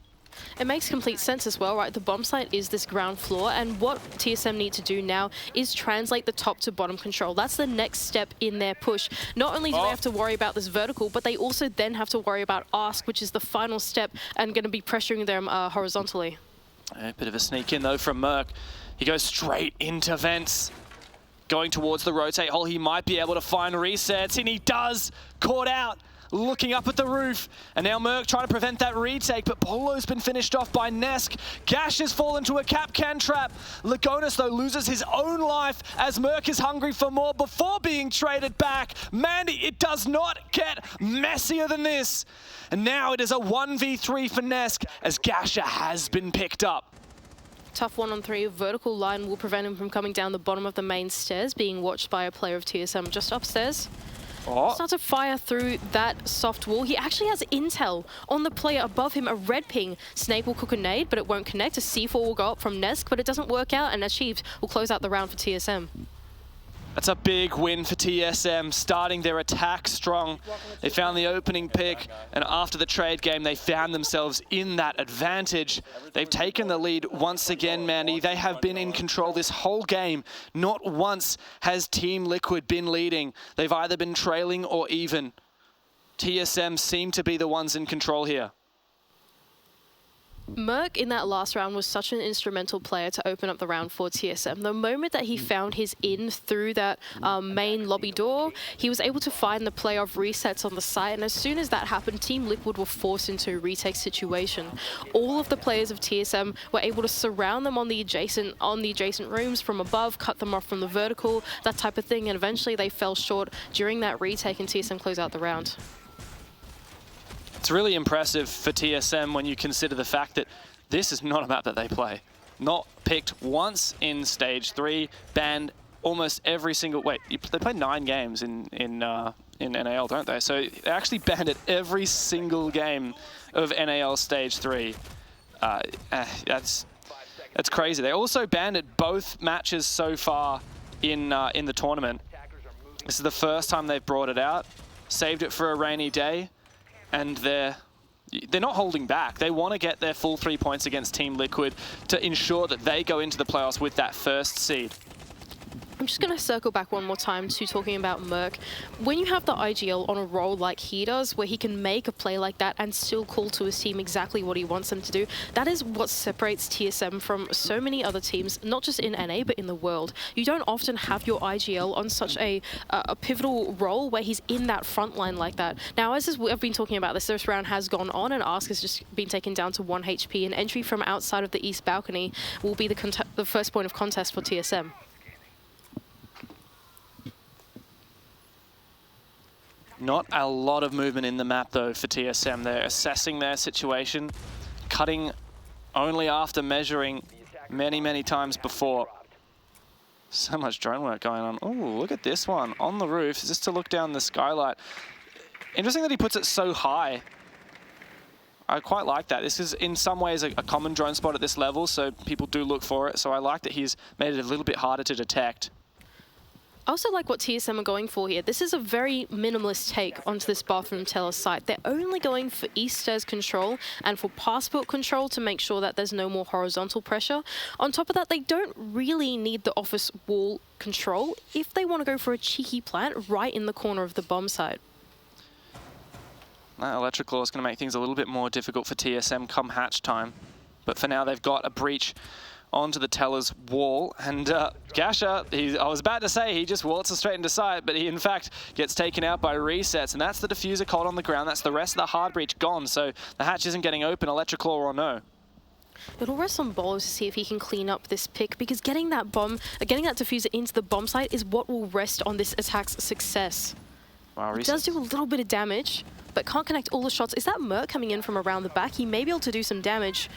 Speaker 2: It makes complete sense as well, right? The bomb site is this ground floor, and what TSM need to do now is translate the top to bottom control. That's the next step in their push. Not only do they have to worry about this vertical, but they also then have to worry about Ask, which is the final step and going to be pressuring them horizontally.
Speaker 1: A bit of a sneak in though from Merc. He goes straight into vents. Going towards the rotate hole, he might be able to find resets, and he does. Caught out. Looking up at the roof, and now Merc trying to prevent that retake, but Polo's been finished off by Nesk. Gash has fallen to a Kapkan trap. Lagonis, though, loses his own life as Merc is hungry for more before being traded back. Mandy, it does not get messier than this. And now it is a 1v3 for Nesk as Gasha has been picked up.
Speaker 2: Tough 1-on-3. Vertical line will prevent him from coming down the bottom of the main stairs, being watched by a player of TSM just upstairs. Start to fire through that soft wall. He actually has intel on the player above him, a red ping. Snake will cook a nade, but it won't connect. A C4 will go up from Nesk, but it doesn't work out, and Achieved will close out the round for TSM.
Speaker 1: That's a big win for TSM, starting their attack strong. They found the opening pick, and after the trade game, they found themselves in that advantage. They've taken the lead once again, Mandy. They have been in control this whole game. Not once has Team Liquid been leading. They've either been trailing or even. TSM seem to be the ones in control here.
Speaker 2: Merc in that last round was such an instrumental player to open up the round for TSM. The moment that he found his in through that main lobby door, he was able to find the player of resets on the site, and as soon as that happened, Team Liquid were forced into a retake situation. All of the players of TSM were able to surround them on the adjacent rooms from above, cut them off from the vertical, that type of thing, and eventually they fell short during that retake, and TSM closed out the round.
Speaker 1: It's really impressive for TSM when you consider the fact that this is not a map that they play. Not picked once in Stage 3, banned almost every single... Wait, they played 9 games in NAL, don't they? So they actually banned it every single game of NAL Stage 3. That's crazy. They also banned it both matches so far in the tournament. This is the first time they've brought it out, saved it for a rainy day. And they're not holding back. They want to get their full 3 points against Team Liquid to ensure that they go into the playoffs with that first seed.
Speaker 2: I'm just going to circle back one more time to talking about Merc. When you have the IGL on a roll like he does, where he can make a play like that and still call to his team exactly what he wants them to do, that is what separates TSM from so many other teams, not just in NA, but in the world. You don't often have your IGL on such a pivotal role where he's in that front line like that. Now, as I've been talking about this round has gone on and Ask has just been taken down to 1 HP, and entry from outside of the east balcony will be the first point of contest for TSM.
Speaker 1: Not a lot of movement in the map, though, for TSM. They're assessing their situation, cutting only after measuring many, many times before. So much drone work going on. Oh, look at this one on the roof, just to look down the skylight. Interesting that he puts it so high. I quite like that. This is in some ways a common drone spot at this level, so people do look for it. So I like that he's made it a little bit harder to detect.
Speaker 2: I also like what TSM are going for here. This is a very minimalist take onto this bathroom teller site. They're only going for east stairs control and for passport control to make sure that there's no more horizontal pressure. On top of that, they don't really need the office wall control if they want to go for a cheeky plant right in the corner of the bomb site.
Speaker 1: That electrical is going to make things a little bit more difficult for TSM come hatch time. But for now, they've got a breach onto the teller's wall, and Gasha, I was about to say he just waltzes straight into sight, but he in fact gets taken out by resets, and that's the diffuser cold on the ground. That's the rest of the hard breach gone, so the hatch isn't getting open, electrical or no.
Speaker 2: It'll rest on Bolo to see if he can clean up this pick, because getting that diffuser into the bomb site is what will rest on this attack's success.
Speaker 1: Wow,
Speaker 2: it does do a little bit of damage, but can't connect all the shots. Is that Merc coming in from around the back? He may be able to do some damage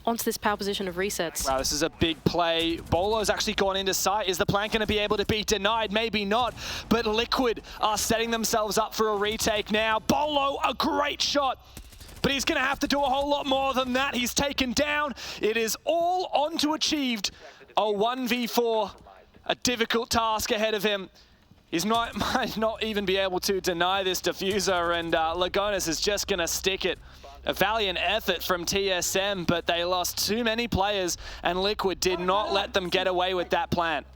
Speaker 2: onto this power position of resets.
Speaker 1: Wow, this is a big play. Bolo's actually gone into sight. Is the plant going to be able to be denied? Maybe not, but Liquid are setting themselves up for a retake now. Bolo, a great shot, but he's going to have to do a whole lot more than that. He's taken down. It is all on to achieved a 1v4, a difficult task ahead of him. He's might not even be able to deny this diffuser, and Lagonis is just going to stick it. A valiant effort from TSM, but they lost too many players, and Liquid did not let them get away with that plant.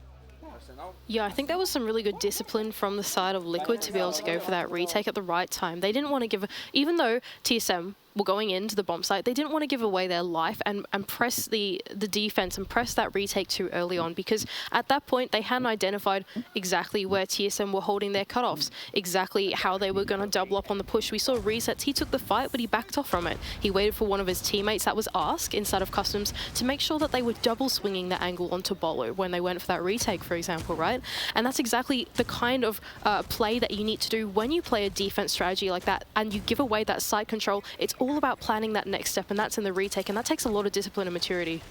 Speaker 2: Yeah, I think that was some really good discipline from the side of Liquid to be able to go for that retake at the right time. They didn't want to give, even though TSM were going into the bomb site, they didn't want to give away their life and press the defense and press that retake too early on, because at that point they hadn't identified exactly where TSM were holding their cutoffs, exactly how they were going to double up on the push. We saw resets. He took the fight, but he backed off from it. He waited for one of his teammates, that was Ask, inside of Customs, to make sure that they were double swinging the angle onto Bolo when they went for that retake, for example, right? And that's exactly the kind of play that you need to do when you play a defense strategy like that and you give away that side control. It's all about planning that next step, and that's in the retake, and that takes a lot of discipline and maturity.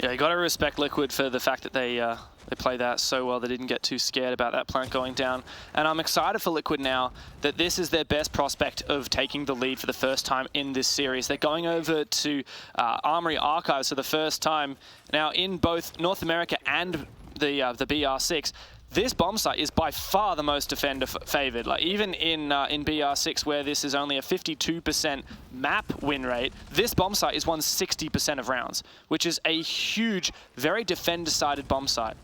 Speaker 1: Yeah, you got to respect Liquid for the fact that they play that so well. They didn't get too scared about that plant going down. And I'm excited for Liquid now that this is their best prospect of taking the lead for the first time in this series. They're going over to Armory Archives for the first time now in both North America and the BR6. This bomb site is by far the most defender favored. Like even in BR6, where this is only a 52% map win rate, this bomb site is won 60% of rounds, which is a huge, very defender-sided bomb site.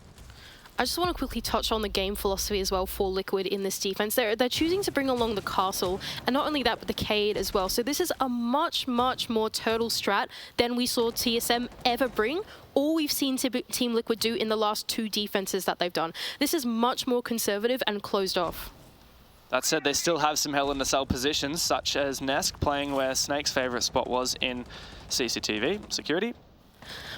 Speaker 2: I just want to quickly touch on the game philosophy as well for Liquid in this defense. They're choosing to bring along the castle, and not only that, but the Cade as well. So this is a much, much more turtle strat than we saw TSM ever bring, or we've seen Team Liquid do in the last 2 defenses that they've done. This is much more conservative and closed off.
Speaker 1: That said, they still have some Hell in a Cell positions, such as Nesk playing where Snake's favorite spot was in CCTV, security.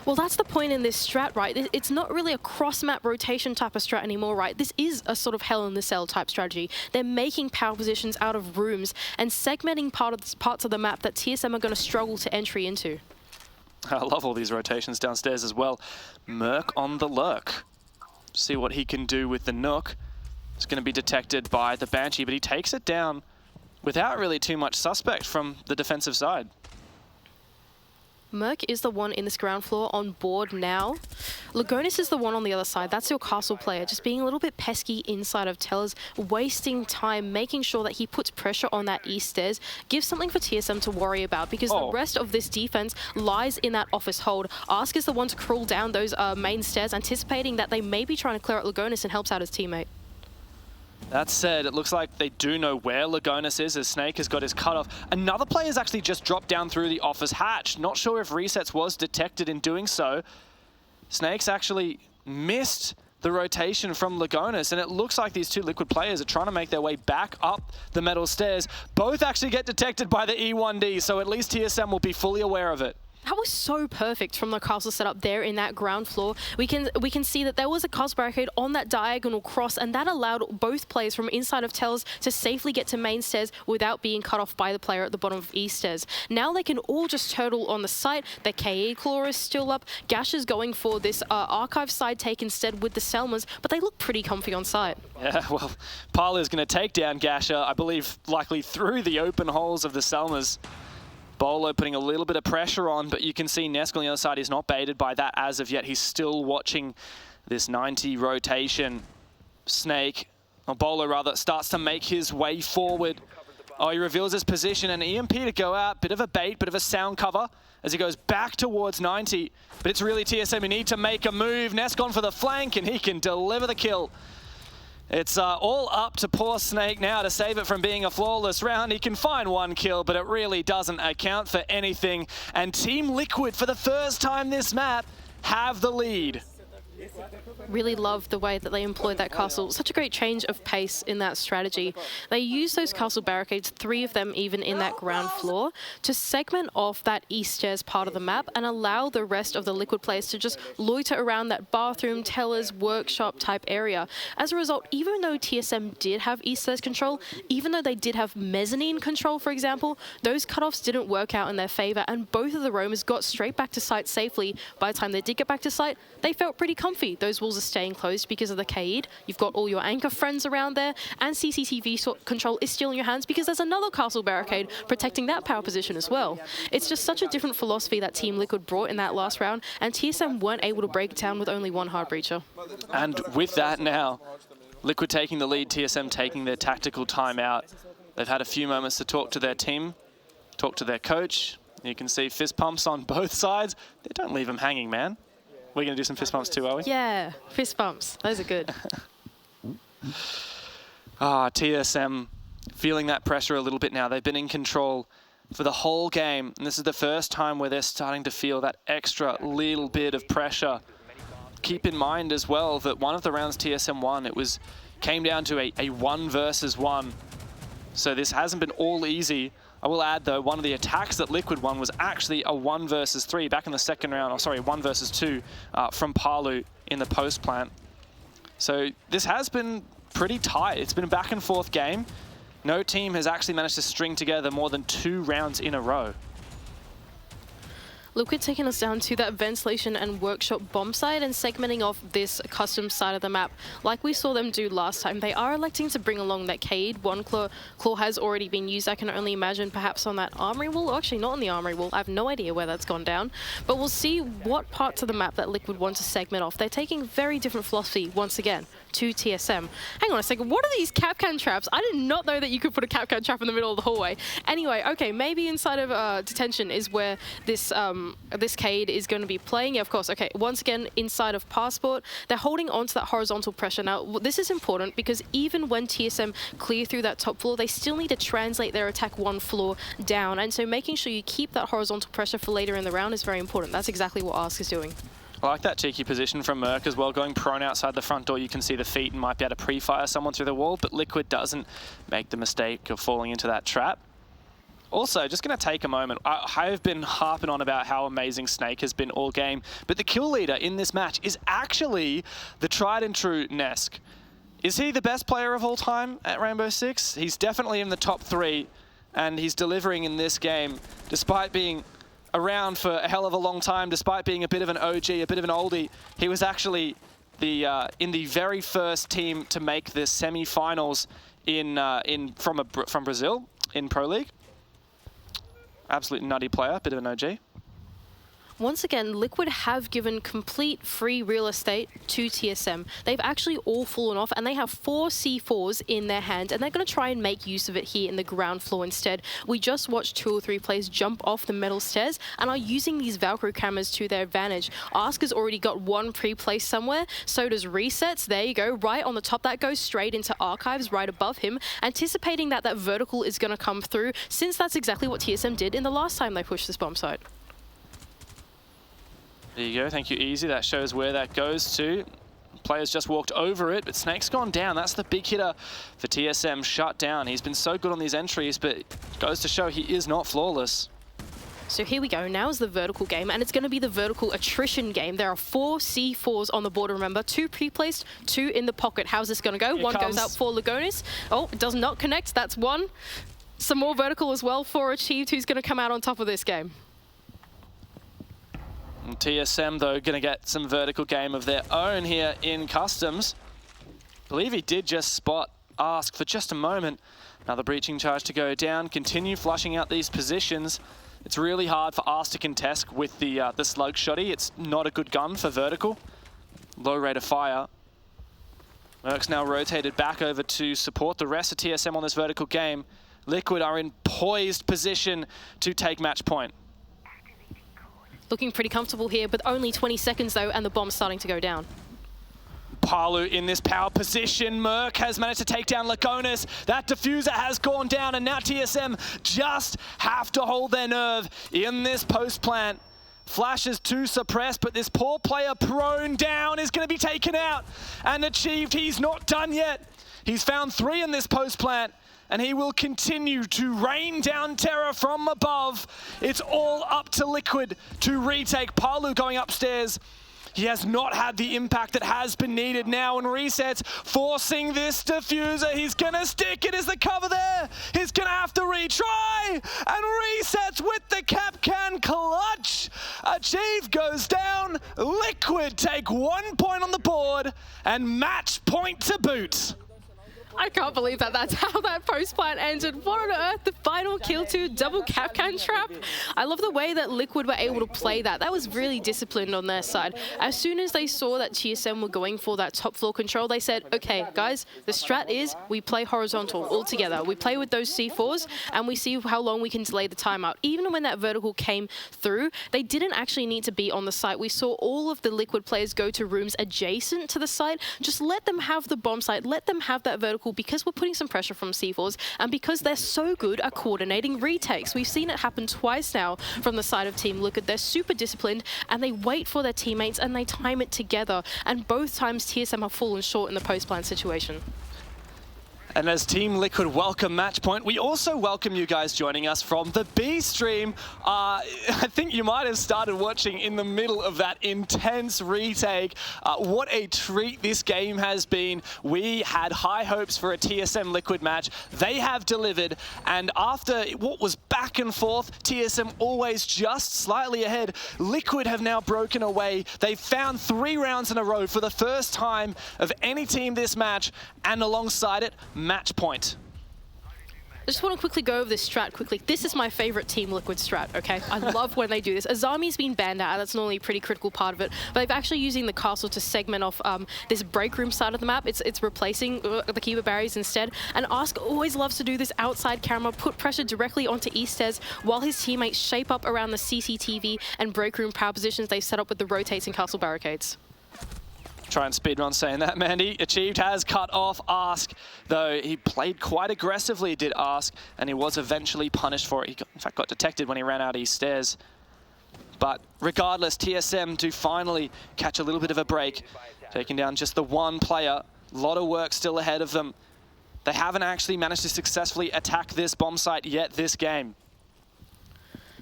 Speaker 2: Well, that's the point in this strat, right? It's not really a cross-map rotation type of strat anymore, right? This is a sort of Hell in the Cell type strategy. They're making power positions out of rooms and segmenting parts of the map that TSM are going to struggle to entry into.
Speaker 1: I love all these rotations downstairs as well. Merc on the lurk. See what he can do with the Nook. It's going to be detected by the Banshee, but he takes it down without really too much suspect from the defensive side.
Speaker 2: Merc is the one in this ground floor on board now. Lagonis is the one on the other side. That's your castle player, just being a little bit pesky inside of Tellers, wasting time, making sure that he puts pressure on that east stairs, gives something for TSM to worry about, because the rest of this defense lies in that office hold. Ask is the one to crawl down those main stairs, anticipating that they may be trying to clear out Lagonis, and helps out his teammate.
Speaker 1: That said, it looks like they do know where Lagonis is, as Snake has got his cutoff. Another player's actually just dropped down through the office hatch. Not sure if resets was detected in doing so. Snake's actually missed the rotation from Lagonis, and it looks like these two Liquid players are trying to make their way back up the metal stairs. Both actually get detected by the E1D, so at least TSM will be fully aware of it.
Speaker 2: That was so perfect from the castle setup there in that ground floor. We can see that there was a castle barricade on that diagonal cross, and that allowed both players from inside of Tellers to safely get to main stairs without being cut off by the player at the bottom of east stairs. Now they can all just turtle on the site. The KE claw is still up. Gash is going for this archive side take instead with the Selmas, but they look pretty comfy on site.
Speaker 1: Yeah, well, Parler's going to take down Gasher, I believe, likely through the open holes of the Selmas. Bolo putting a little bit of pressure on, but you can see Nesk on the other side is not baited by that as of yet. He's still watching this 90 rotation. Snake, or Bolo rather, starts to make his way forward. Oh, he reveals his position, and EMP to go out. Bit of a bait, bit of a sound cover as he goes back towards 90. But it's really TSM who need to make a move. Nesk on for the flank, and he can deliver the kill. It's all up to poor Snake now to save it from being a flawless round. He can find one kill, but it really doesn't account for anything. And Team Liquid, for the first time this map, have the lead.
Speaker 2: Really love the way that they employed that castle. Such a great change of pace in that strategy. They used those castle barricades, 3 of them even in that ground floor, to segment off that east stairs part of the map and allow the rest of the Liquid players to just loiter around that bathroom, Tellers, workshop type area. As a result, even though TSM did have east stairs control, even though they did have mezzanine control, for example, those cutoffs didn't work out in their favor, and both of the roamers got straight back to site safely. By the time they did get back to site, they felt pretty comfy. Those walls are staying closed because of the Kaid. You've got all your anchor friends around there, and CCTV control is still in your hands because there's another castle barricade protecting that power position as well. It's just such a different philosophy that Team Liquid brought in that last round, and TSM weren't able to break it down with only one hard breacher.
Speaker 1: And with that now, Liquid taking the lead, TSM taking their tactical timeout. They've had a few moments to talk to their team, talk to their coach. You can see fist pumps on both sides. They don't leave them hanging, man. We're going to do some fist bumps too, are we?
Speaker 2: Yeah, fist bumps. Those are good.
Speaker 1: TSM feeling that pressure a little bit now. They've been in control for the whole game, and this is the first time where they're starting to feel that extra little bit of pressure. Keep in mind as well that one of the rounds TSM won, came down to a 1 versus 1. So this hasn't been all easy. I will add, though, one of the attacks that Liquid won was actually a 1 versus 3 back in the second round. Oh, sorry, 1 versus 2 from Palu in the post plant. So this has been pretty tight. It's been a back and forth game. No team has actually managed to string together more than 2 rounds in a row.
Speaker 2: Liquid taking us down to that ventilation and workshop bomb side and segmenting off this custom side of the map. Like we saw them do last time, they are electing to bring along that Cade. One claw has already been used. I can only imagine perhaps on that armory wall. Or actually, not on the armory wall. I have no idea where that's gone down. But we'll see what parts of the map that Liquid want to segment off. They're taking very different philosophy once again to TSM. Hang on a second, what are these Capcan traps? I did not know that you could put a Capcan trap in the middle of the hallway. Anyway, okay, maybe inside of detention is where this this Cade is going to be playing. Yeah, of course. Okay, once again, inside of Passport, they're holding on to that horizontal pressure. Now, this is important because even when TSM clear through that top floor, they still need to translate their attack 1 floor down. And so making sure you keep that horizontal pressure for later in the round is very important. That's exactly what Ask is doing.
Speaker 1: I like that cheeky position from Merc as well, going prone outside the front door. You can see the feet and might be able to pre-fire someone through the wall, but Liquid doesn't make the mistake of falling into that trap. Also, just going to take a moment. I have been harping on about how amazing Snake has been all game, but the kill leader in this match is actually the tried and true Nesk. Is he the best player of all time at Rainbow Six? He's definitely in the top 3, and he's delivering in this game, despite being around for a hell of a long time, despite being a bit of an OG, a bit of an oldie. He was actually in the very first team to make the semi-finals from Brazil in Pro League. Absolute nutty player, bit of an OG.
Speaker 2: Once again, Liquid have given complete free real estate to TSM. They've actually all fallen off, and they have 4 C4s in their hand, and they're going to try and make use of it here in the ground floor instead. We just watched 2 or 3 players jump off the metal stairs and are using these Valkyrie cameras to their advantage. Ask has already got one pre-placed somewhere, so does Resets. There you go, right on the top. That goes straight into Archives right above him, anticipating that that vertical is going to come through, since that's exactly what TSM did in the last time they pushed this bomb site.
Speaker 1: There you go, thank you, Easy. That shows where that goes to. Players just walked over it, but Snake's gone down. That's the big hitter for TSM, shut down. He's been so good on these entries, but it goes to show he is not flawless.
Speaker 2: So here we go, now is the vertical game, and it's going to be the vertical attrition game. There are 4 C4s on the board, remember, 2 pre-placed, 2 in the pocket. How's this going to go? One goes out for Lagonis. Oh, it does not connect, that's 1. Some more vertical as well for Achieved, who's going to come out on top of this game.
Speaker 1: And TSM, though, going to get some vertical game of their own here in Customs. I believe he did just spot Ask for just a moment. Another breaching charge to go down. Continue flushing out these positions. It's really hard for Ask to contest with the slug shotty. It's not a good gun for vertical. Low rate of fire. Merc's now rotated back over to support the rest of TSM on this vertical game. Liquid are in poised position to take match point.
Speaker 2: Looking pretty comfortable here, but only 20 seconds though, and the bomb's starting to go down.
Speaker 1: Palu in this power position. Merc has managed to take down Lagonis. That diffuser has gone down, and now TSM just have to hold their nerve in this post plant. Flash is too suppressed, but this poor player prone down is going to be taken out. And Achieved, he's not done yet. He's found 3 in this post plant, and he will continue to rain down terror from above. It's all up to Liquid to retake. Palu going upstairs. He has not had the impact that has been needed now, and Resets forcing this diffuser. He's gonna stick it. Is the cover there? He's gonna have to retry, and Resets with the cap can clutch. Achieve goes down. Liquid take 1 point on the board, and match point to boot.
Speaker 2: I can't believe that that's how that post plant ended. What on earth? The final kill to double Capcan trap. I love the way that Liquid were able to play that. That was really disciplined on their side. As soon as they saw that TSM were going for that top floor control, they said, okay, guys, the strat is we play horizontal all together. We play with those C4s and we see how long we can delay the timeout. Even when that vertical came through, they didn't actually need to be on the site. We saw all of the Liquid players go to rooms adjacent to the site. Just let them have the bomb site. Let them have that vertical, because we're putting some pressure from C4s and because they're so good at coordinating retakes. We've seen it happen twice now from the side of Team Liquid. They're super disciplined and they wait for their teammates and they time it together. And both times TSM have fallen short in the post-plan situation.
Speaker 1: And as Team Liquid welcome match point, we also welcome you guys joining us from the B stream. I think you might have started watching in the middle of that intense retake. What a treat this game has been. We had high hopes for a TSM Liquid match. They have delivered, and after what was back and forth, TSM always just slightly ahead, Liquid have now broken away. They've found 3 rounds in a row for the first time of any team this match, and alongside it, match point.
Speaker 2: I just want to quickly go over this strat quickly. This is my favorite Team Liquid strat, okay? I love when they do this. Azami's been banned out. That's normally a pretty critical part of it. But they're actually using the castle to segment off this break room side of the map. It's replacing the keeper barriers instead. And Ask always loves to do this outside camera, put pressure directly onto Eastez while his teammates shape up around the CCTV and break room power positions they've set up with the rotates and castle barricades.
Speaker 1: Try and speedrun saying that, Mandy. Achieved has cut off Ask, though he played quite aggressively, did Ask, and he was eventually punished for it. He in fact got detected when he ran out East stairs. But regardless, TSM do finally catch a little bit of a break, taking down just the 1 player. A lot of work still ahead of them. They haven't actually managed to successfully attack this bomb site yet this game.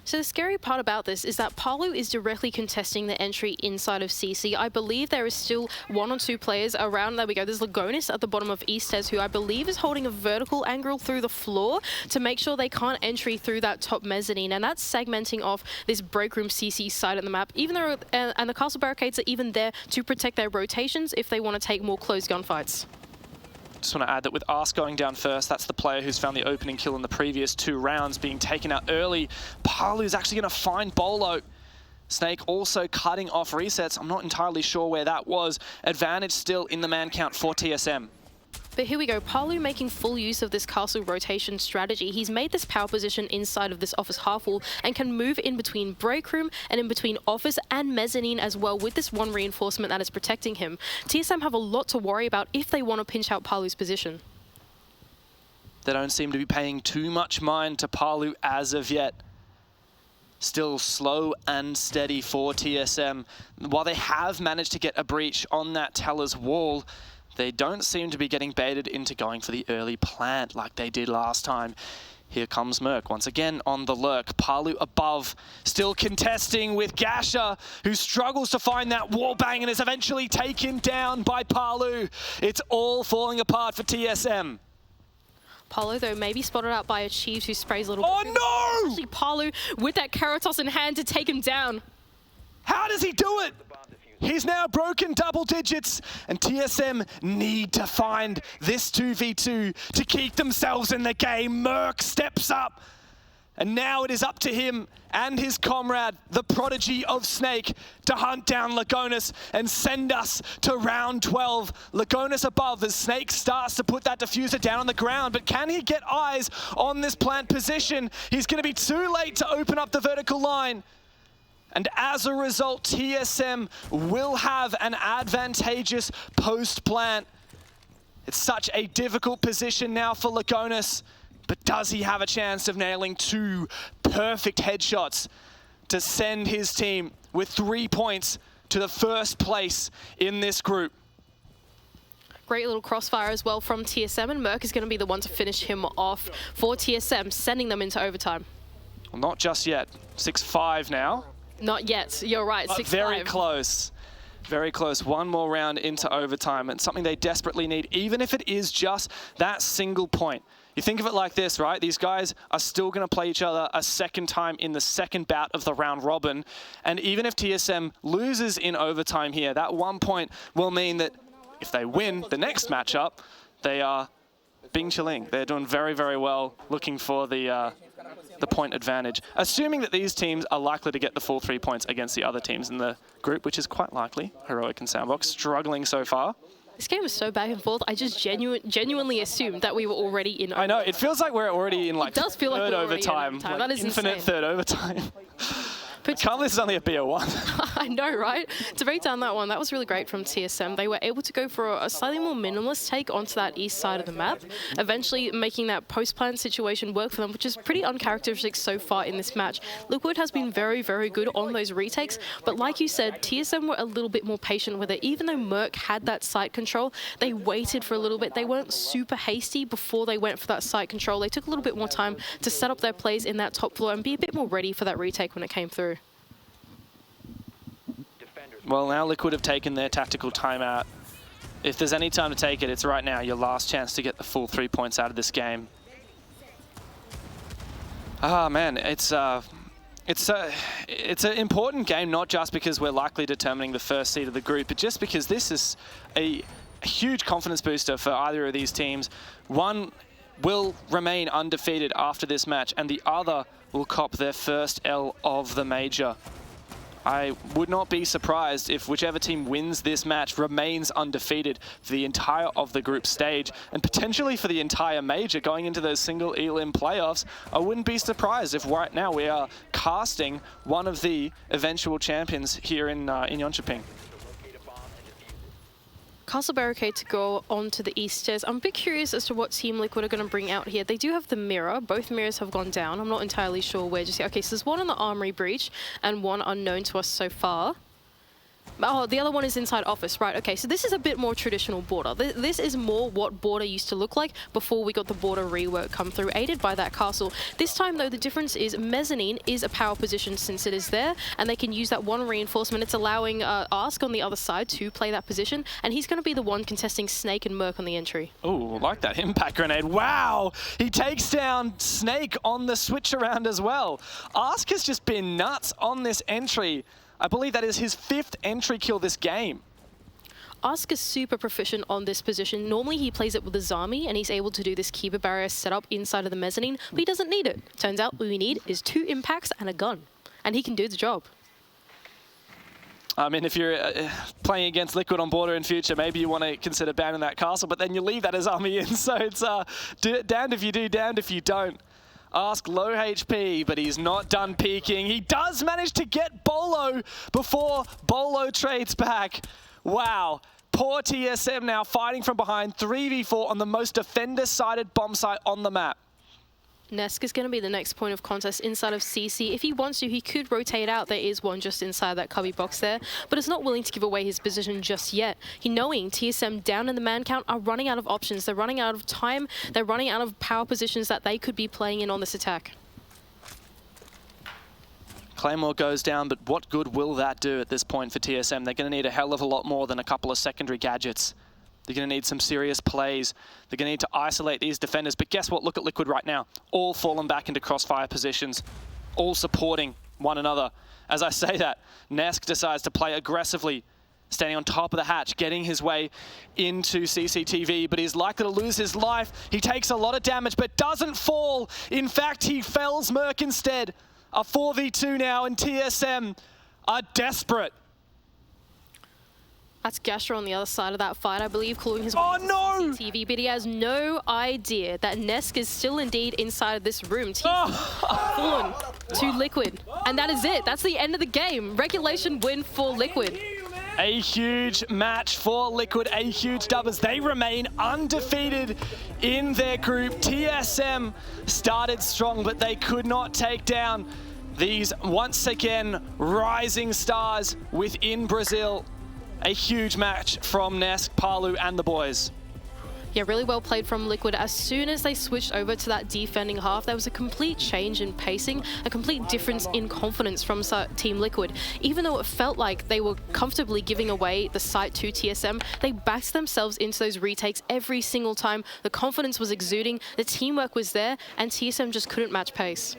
Speaker 2: So the scary part about this is that Palu is directly contesting the entry inside of CC. I believe there is still 1 or 2 players around. There we go. There's Lagonis at the bottom of Eastez, who I believe is holding a vertical angle through the floor to make sure they can't entry through that top mezzanine. And that's segmenting off this break room CC side of the map. Even though, and the castle barricades are even there to protect their rotations if they want to take more close gunfights.
Speaker 1: Just want to add that with Ask going down first, that's the player who's found the opening kill in the previous 2 rounds, being taken out early. Palu's actually going to find Bolo. Snake also cutting off resets. I'm not entirely sure where that was. Advantage still in the man count for TSM.
Speaker 2: But here we go, Palu making full use of this castle rotation strategy. He's made this power position inside of this office half wall and can move in between break room and in between office and mezzanine as well with this one reinforcement that is protecting him. TSM have a lot to worry about if they want to pinch out Palu's position.
Speaker 1: They don't seem to be paying too much mind to Palu as of yet. Still slow and steady for TSM. While they have managed to get a breach on that teller's wall, they don't seem to be getting baited into going for the early plant like they did last time. Here comes Merc once again on the lurk. Palu above, still contesting with Gasha, who struggles to find that wall bang and is eventually taken down by Palu. It's all falling apart for TSM.
Speaker 2: Palu, though, maybe spotted out by Achieves, who sprays a little
Speaker 1: bit. Oh no!
Speaker 2: Actually, Palu with that Keratos in hand to take him down.
Speaker 1: How does he do it? He's now broken double digits, and TSM need to find this 2v2 to keep themselves in the game. Merc steps up, and now it is up to him and his comrade, the prodigy of Snake, to hunt down Lagonis and send us to round 12. Lagonis above as Snake starts to put that diffuser down on the ground, but can he get eyes on this plant position? He's going to be too late to open up the vertical line. And as a result, TSM will have an advantageous post-plant. It's such a difficult position now for Lagonis, but does he have a chance of nailing 2 perfect headshots to send his team with 3 points to the first place in this group?
Speaker 2: Great little crossfire as well from TSM, and Merc is going to be the one to finish him off for TSM, sending them into overtime.
Speaker 1: Well, not just yet. 6-5 now.
Speaker 2: Not yet, you're right, 6-5.
Speaker 1: Very close. Very close. One more round into overtime, and something they desperately need, even if it is just that single point. You think of it like this, right? These guys are still going to play each other a second time in the second bout of the round robin, and even if TSM loses in overtime here, that 1 point will mean that if they win the next matchup, they are Bing Chiling. They're doing very, very well looking for the point advantage. Assuming that these teams are likely to get the full 3 points against the other teams in the group, which is quite likely. Heroic and Sandbox struggling so far.
Speaker 2: This game is so back and forth. I just genuinely assumed that we were already in overtime.
Speaker 1: I know, it feels like we're already in like third overtime. Like
Speaker 2: that is
Speaker 1: infinite
Speaker 2: insane.
Speaker 1: Third overtime. Can't believe this is only a BO1.
Speaker 2: I know, right? To break down that one, that was really great from TSM. They were able to go for a slightly more minimalist take onto that east side of the map, eventually making that post-plan situation work for them, which is pretty uncharacteristic so far in this match. Liquid has been very, very good on those retakes, but like you said, TSM were a little bit more patient with it. Even though Merc had that site control, they waited for a little bit. They weren't super hasty before they went for that site control. They took a little bit more time to set up their plays in that top floor and be a bit more ready for that retake when it came through.
Speaker 1: Well, now Liquid have taken their tactical timeout. If there's any time to take it, it's right now. Your last chance to get the full 3 points out of this game. Ah, man, it's an important game, not just because we're likely determining the first seed of the group, but just because this is a huge confidence booster for either of these teams. One will remain undefeated after this match, and the other will cop their first L of the major. I would not be surprised if whichever team wins this match remains undefeated for the entire of the group stage and potentially for the entire major going into those single elim playoffs. I wouldn't be surprised if right now we are casting one of the eventual champions here in Jönköping.
Speaker 2: Castle Barricade to go on to the east stairs. I'm a bit curious as to what Team Liquid are going to bring out here. They do have the mirror. Both mirrors have gone down. I'm not entirely sure where just yet. Okay, so there's one on the Armory breach and one unknown to us so far. Oh, the other one is inside office, right? Okay, so this is a bit more traditional border. This is more what border used to look like before we got the border rework come through, aided by that castle. This time, though, the difference is mezzanine is a power position since it is there, and they can use that one reinforcement. It's allowing Ask on the other side to play that position, and he's going to be the one contesting Snake and Merc on the entry.
Speaker 1: Oh, like that impact grenade. Wow! He takes down Snake on the switch around as well. Ask has just been nuts on this entry. I believe that is his 5th entry kill this game.
Speaker 2: Ask is super proficient on this position. Normally he plays it with a Zami and he's able to do this keeper barrier setup inside of the mezzanine, but he doesn't need it. Turns out what we need is 2 impacts and a gun, and he can do the job.
Speaker 1: I mean, if you're playing against Liquid on border in future, maybe you want to consider banning that castle, but then you leave that as army in, so it's damned if you do, damned if you don't. Ask low HP, but he's not done peeking. He does manage to get Bolo before Bolo trades back. Wow. Poor TSM now fighting from behind, 3v4 on the most defender-sided bomb site on the map.
Speaker 2: Nesk is going to be the next point of contest inside of CC. If he wants to, he could rotate out. There is one just inside that cubby box there, but is not willing to give away his position just yet. He knowing TSM down in the man count are running out of options. They're running out of time. They're running out of power positions that they could be playing in on this attack.
Speaker 1: Claymore goes down, but what good will that do at this point for TSM? They're going to need a hell of a lot more than a couple of secondary gadgets. They're going to need some serious plays. They're going to need to isolate these defenders. But guess what? Look at Liquid right now. All fallen back into crossfire positions. All supporting one another. As I say that, Nesk decides to play aggressively, standing on top of the hatch, getting his way into CCTV, but he's likely to lose his life. He takes a lot of damage, but doesn't fall. In fact, he fells Merc instead. A 4v2 now, and TSM are desperate.
Speaker 2: That's Gastro on the other side of that fight, I believe, clawing his way
Speaker 1: to
Speaker 2: CCTV, but he has no idea that Nesk is still indeed inside of this room. Fallen to Liquid, and that is it. That's the end of the game. Regulation win for Liquid.
Speaker 1: A huge match for Liquid, a huge dub as they remain undefeated in their group. TSM started strong, but they could not take down these, once again, rising stars within Brazil. A huge match from Nesk, Palu, and the boys.
Speaker 2: Yeah, really well played from Liquid. As soon as they switched over to that defending half, there was a complete change in pacing, a complete difference in confidence from Team Liquid. Even though it felt like they were comfortably giving away the site to TSM, they backed themselves into those retakes every single time. The confidence was exuding, the teamwork was there, and TSM just couldn't match pace.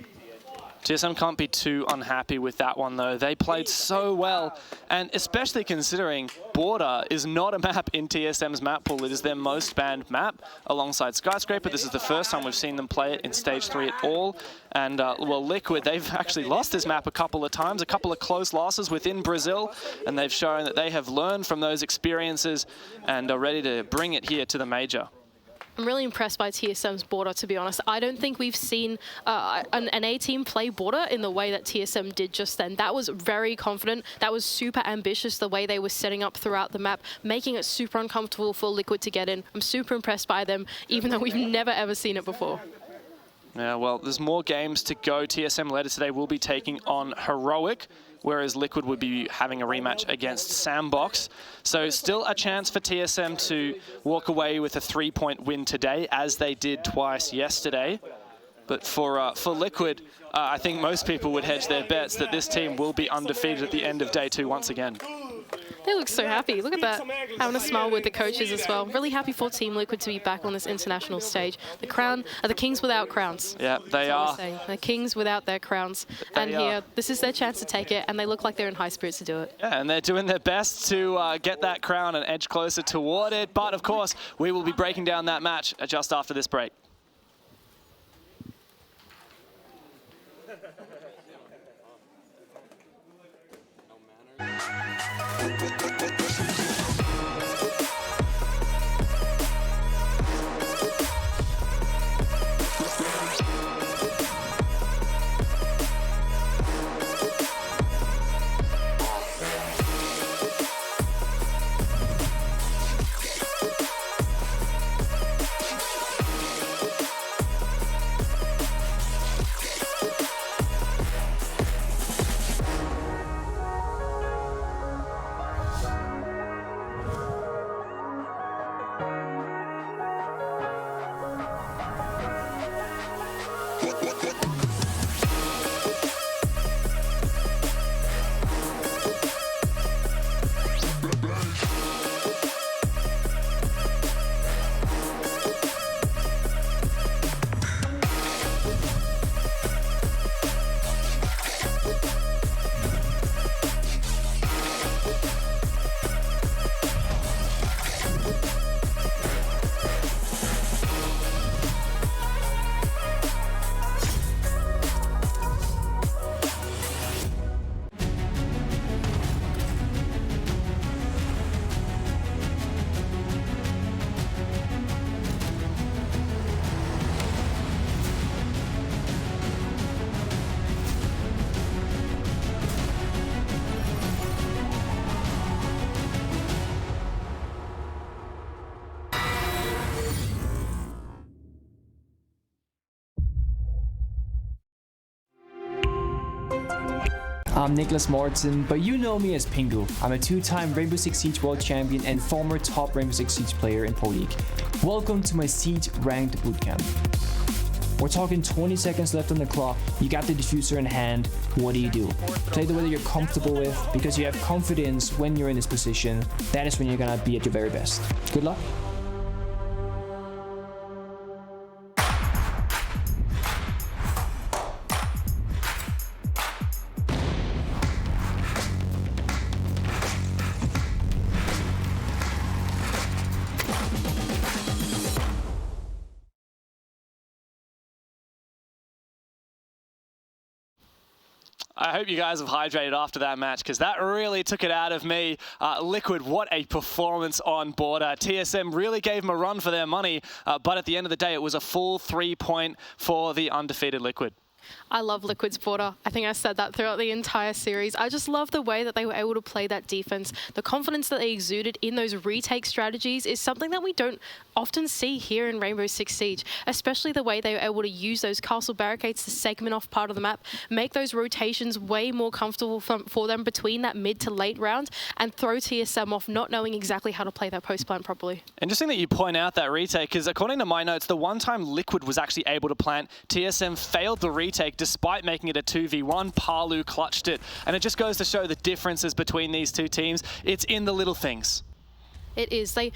Speaker 1: TSM can't be too unhappy with that one, though. They played so well, and especially considering Border is not a map in TSM's map pool. It is their most banned map alongside Skyscraper. This is the first time we've seen them play it in Stage 3 at all. And, well, Liquid, they've actually lost this map a couple of times, a couple of close losses within Brazil, and they've shown that they have learned from those experiences and are ready to bring it here to the Major.
Speaker 2: I'm really impressed by TSM's Border, to be honest. I don't think we've seen an A team play Border in the way that TSM did just then. That was very confident. That was super ambitious, the way they were setting up throughout the map, making it super uncomfortable for Liquid to get in. I'm super impressed by them, even though we've never, ever seen it before.
Speaker 1: Yeah, well, there's more games to go. TSM later today will be taking on Heroic, whereas Liquid would be having a rematch against Sandbox. So still a chance for TSM to walk away with a 3-point win today, as they did twice yesterday. But for Liquid, I think most people would hedge their bets that this team will be undefeated at the end of day 2 once again.
Speaker 2: They look so happy. Look at that. Having a smile with the coaches as well. Really happy for Team Liquid to be back on this international stage. The crown are the kings without crowns.
Speaker 1: Yeah, they are.
Speaker 2: The kings without their crowns. And here, this is their chance to take it, and they look like they're in high spirits to do it.
Speaker 1: Yeah, and they're doing their best to get that crown and edge closer toward it. But of course, we will be breaking down that match just after this break.
Speaker 3: I'm Nicholas Morton, but you know me as Pingu. I'm a two-time Rainbow Six Siege World Champion and former top Rainbow Six Siege player in Pro League. Welcome to my Siege Ranked Bootcamp. We're talking 20 seconds left on the clock, you got the diffuser in hand, what do you do? Play the way that you're comfortable with, because you have confidence when you're in this position, that is when you're gonna be at your very best. Good luck.
Speaker 1: I hope you guys have hydrated after that match, because that really took it out of me. Liquid, what a performance on border. TSM really gave them a run for their money, but at the end of the day, it was a full 3-point for the undefeated Liquid.
Speaker 2: I love Liquid's border. I think I said that throughout the entire series. I just love the way that they were able to play that defense. The confidence that they exuded in those retake strategies is something that we don't often see here in Rainbow Six Siege, especially the way they were able to use those castle barricades to segment off part of the map, make those rotations way more comfortable for them between that mid to late round, and throw TSM off not knowing exactly how to play that post plant properly.
Speaker 1: Interesting that you point out that retake, because according to my notes, the one time Liquid was actually able to plant, TSM failed the retake despite making it a 2v1. Palu clutched it, and it just goes to show the differences between these two teams. It's in the little things.
Speaker 2: It is. They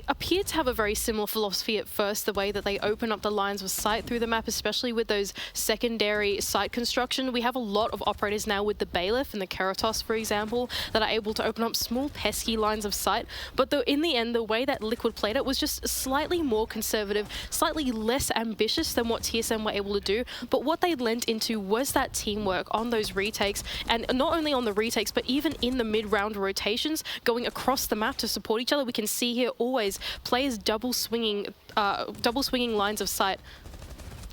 Speaker 2: appear to have a very similar philosophy at first, the way that they open up the lines of sight through the map, especially with those secondary site construction. We have a lot of operators now with the Bailiff and the Keratos, for example, that are able to open up small, pesky lines of sight. But in the end, the way that Liquid played it was just slightly more conservative, slightly less ambitious than what TSM were able to do. But what they lent into was that teamwork on those retakes, and not only on the retakes, but even in the mid-round rotations, going across the map to support each other. We can see here always players double swinging lines of sight.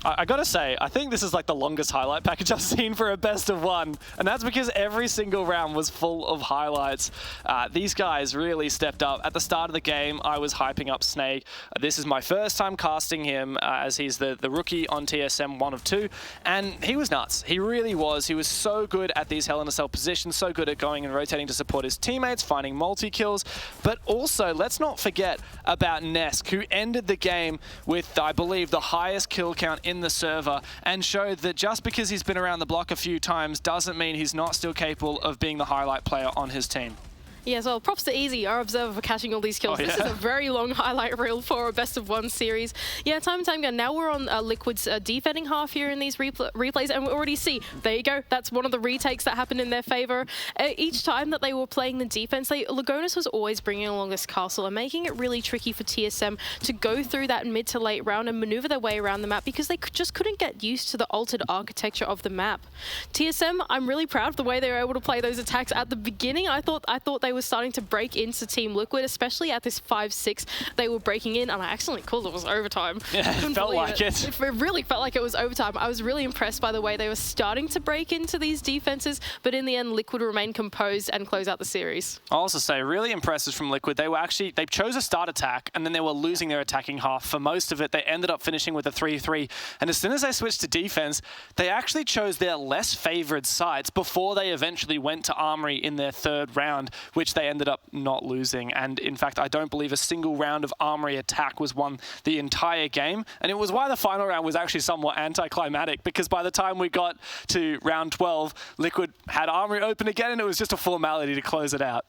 Speaker 1: I gotta say, I think this is like the longest highlight package I've seen for a best of one, and that's because every single round was full of highlights. These guys really stepped up. At the start of the game, I was hyping up Snake. This is my first time casting him, as he's the rookie on TSM 1 of 2, and he was nuts. He really was. He was so good at these Hell in a Cell positions, so good at going and rotating to support his teammates, finding multi-kills, but also, let's not forget about Nesk, who ended the game with, I believe, the highest kill count in the server, and showed that just because he's been around the block a few times doesn't mean he's not still capable of being the highlight player on his team.
Speaker 2: Yeah, so props to Easy, our observer, for catching all these kills.
Speaker 1: Oh, yeah.
Speaker 2: This is a very long highlight reel for a best of one series. Yeah, time and time again. Now we're on Liquid's defending half here in these replays, and we already see, there you go, that's one of the retakes that happened in their favor. Each time that they were playing the defense, Lagonis was always bringing along this castle and making it really tricky for TSM to go through that mid to late round and maneuver their way around the map, because they just couldn't get used to the altered architecture of the map. TSM, I'm really proud of the way they were able to play those attacks at the beginning. I thought they were starting to break into Team Liquid, especially at this 5-6 they were breaking in, and I accidentally called it was overtime.
Speaker 1: Yeah, it felt like it.
Speaker 2: It really felt like it was overtime. I was really impressed by the way they were starting to break into these defenses, but in the end, Liquid remained composed and close out the series.
Speaker 1: I'll also say, really impressive from Liquid. They chose a start attack, and then they were losing their attacking half. For most of it, they ended up finishing with a 3-3, and as soon as they switched to defense, they actually chose their less favored sites before they eventually went to Armory in their third round, which they ended up not losing. And in fact, I don't believe a single round of Armory attack was won the entire game. And it was why the final round was actually somewhat anticlimactic, because by the time we got to round 12, Liquid had Armory open again, and it was just a formality to close it out.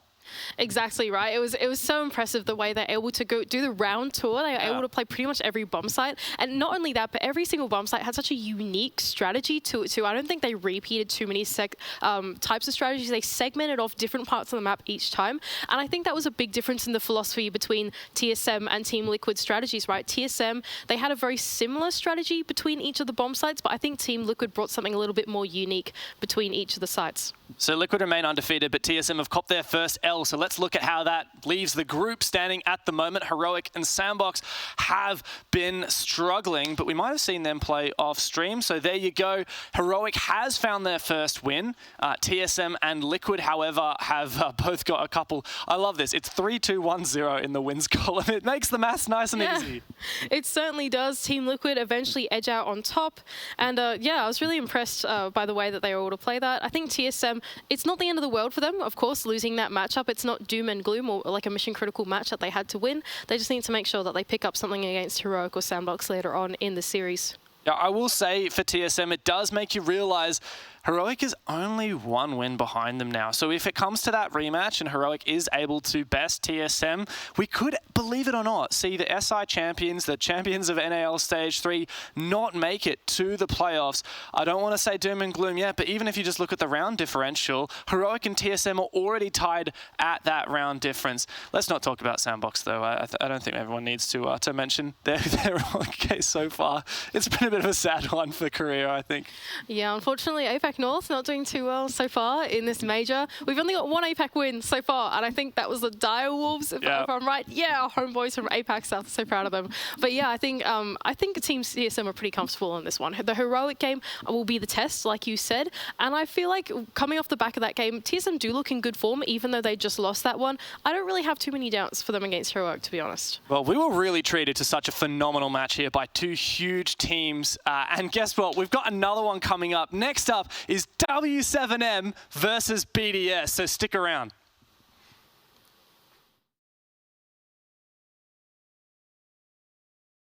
Speaker 2: Exactly right. It was so impressive the way they're able to go do the round tour. They were able to play pretty much every bomb site, and not only that, but every single bomb site had such a unique strategy to it too. I don't think they repeated too many types of strategies. They segmented off different parts of the map each time, and I think that was a big difference in the philosophy between TSM and Team Liquid strategies. Right, TSM, they had a very similar strategy between each of the bomb sites, but I think Team Liquid brought something a little bit more unique between each of the sites.
Speaker 1: So Liquid remain undefeated, but TSM have copped their first L. So let's look at how that leaves the group standing at the moment. Heroic and Sandbox have been struggling, but we might have seen them play off stream. So there you go. Heroic has found their first win. TSM and Liquid, however, have both got a couple. I love this. It's 3-2-1-0 in the wins column. It makes the maths nice and easy.
Speaker 2: It certainly does. Team Liquid eventually edge out on top. And yeah, I was really impressed by the way that they were able to play that. I think TSM them. It's not the end of the world for them, of course, losing that matchup. It's not doom and gloom or like a mission critical match that they had to win. They just need to make sure that they pick up something against Heroic or Sandbox later on in the series.
Speaker 1: Yeah, I will say for TSM, it does make you realize Heroic is only one win behind them now. So if it comes to that rematch and Heroic is able to best TSM, we could, believe it or not, see the SI champions, the champions of NAL Stage 3, not make it to the playoffs. I don't want to say doom and gloom yet, but even if you just look at the round differential, Heroic and TSM are already tied at that round difference. Let's not talk about Sandbox, though. I don't think everyone needs to mention their case so far. It's been a bit of a sad one for Korea, I think.
Speaker 2: Yeah, unfortunately, APAC North not doing too well so far in this major. We've only got one APAC win so far, and I think that was the Dire Wolves, if I'm right. Yeah, our homeboys from APAC South, so proud of them. But yeah, I think Team TSM are pretty comfortable in this one. The Heroic game will be the test, like you said, and I feel like coming off the back of that game, TSM do look in good form, even though they just lost that one. I don't really have too many doubts for them against Heroic, to be honest.
Speaker 1: Well, we were really treated to such a phenomenal match here by two huge teams, and guess what? We've got another one coming up. Next up is W7M versus BDS, so stick around.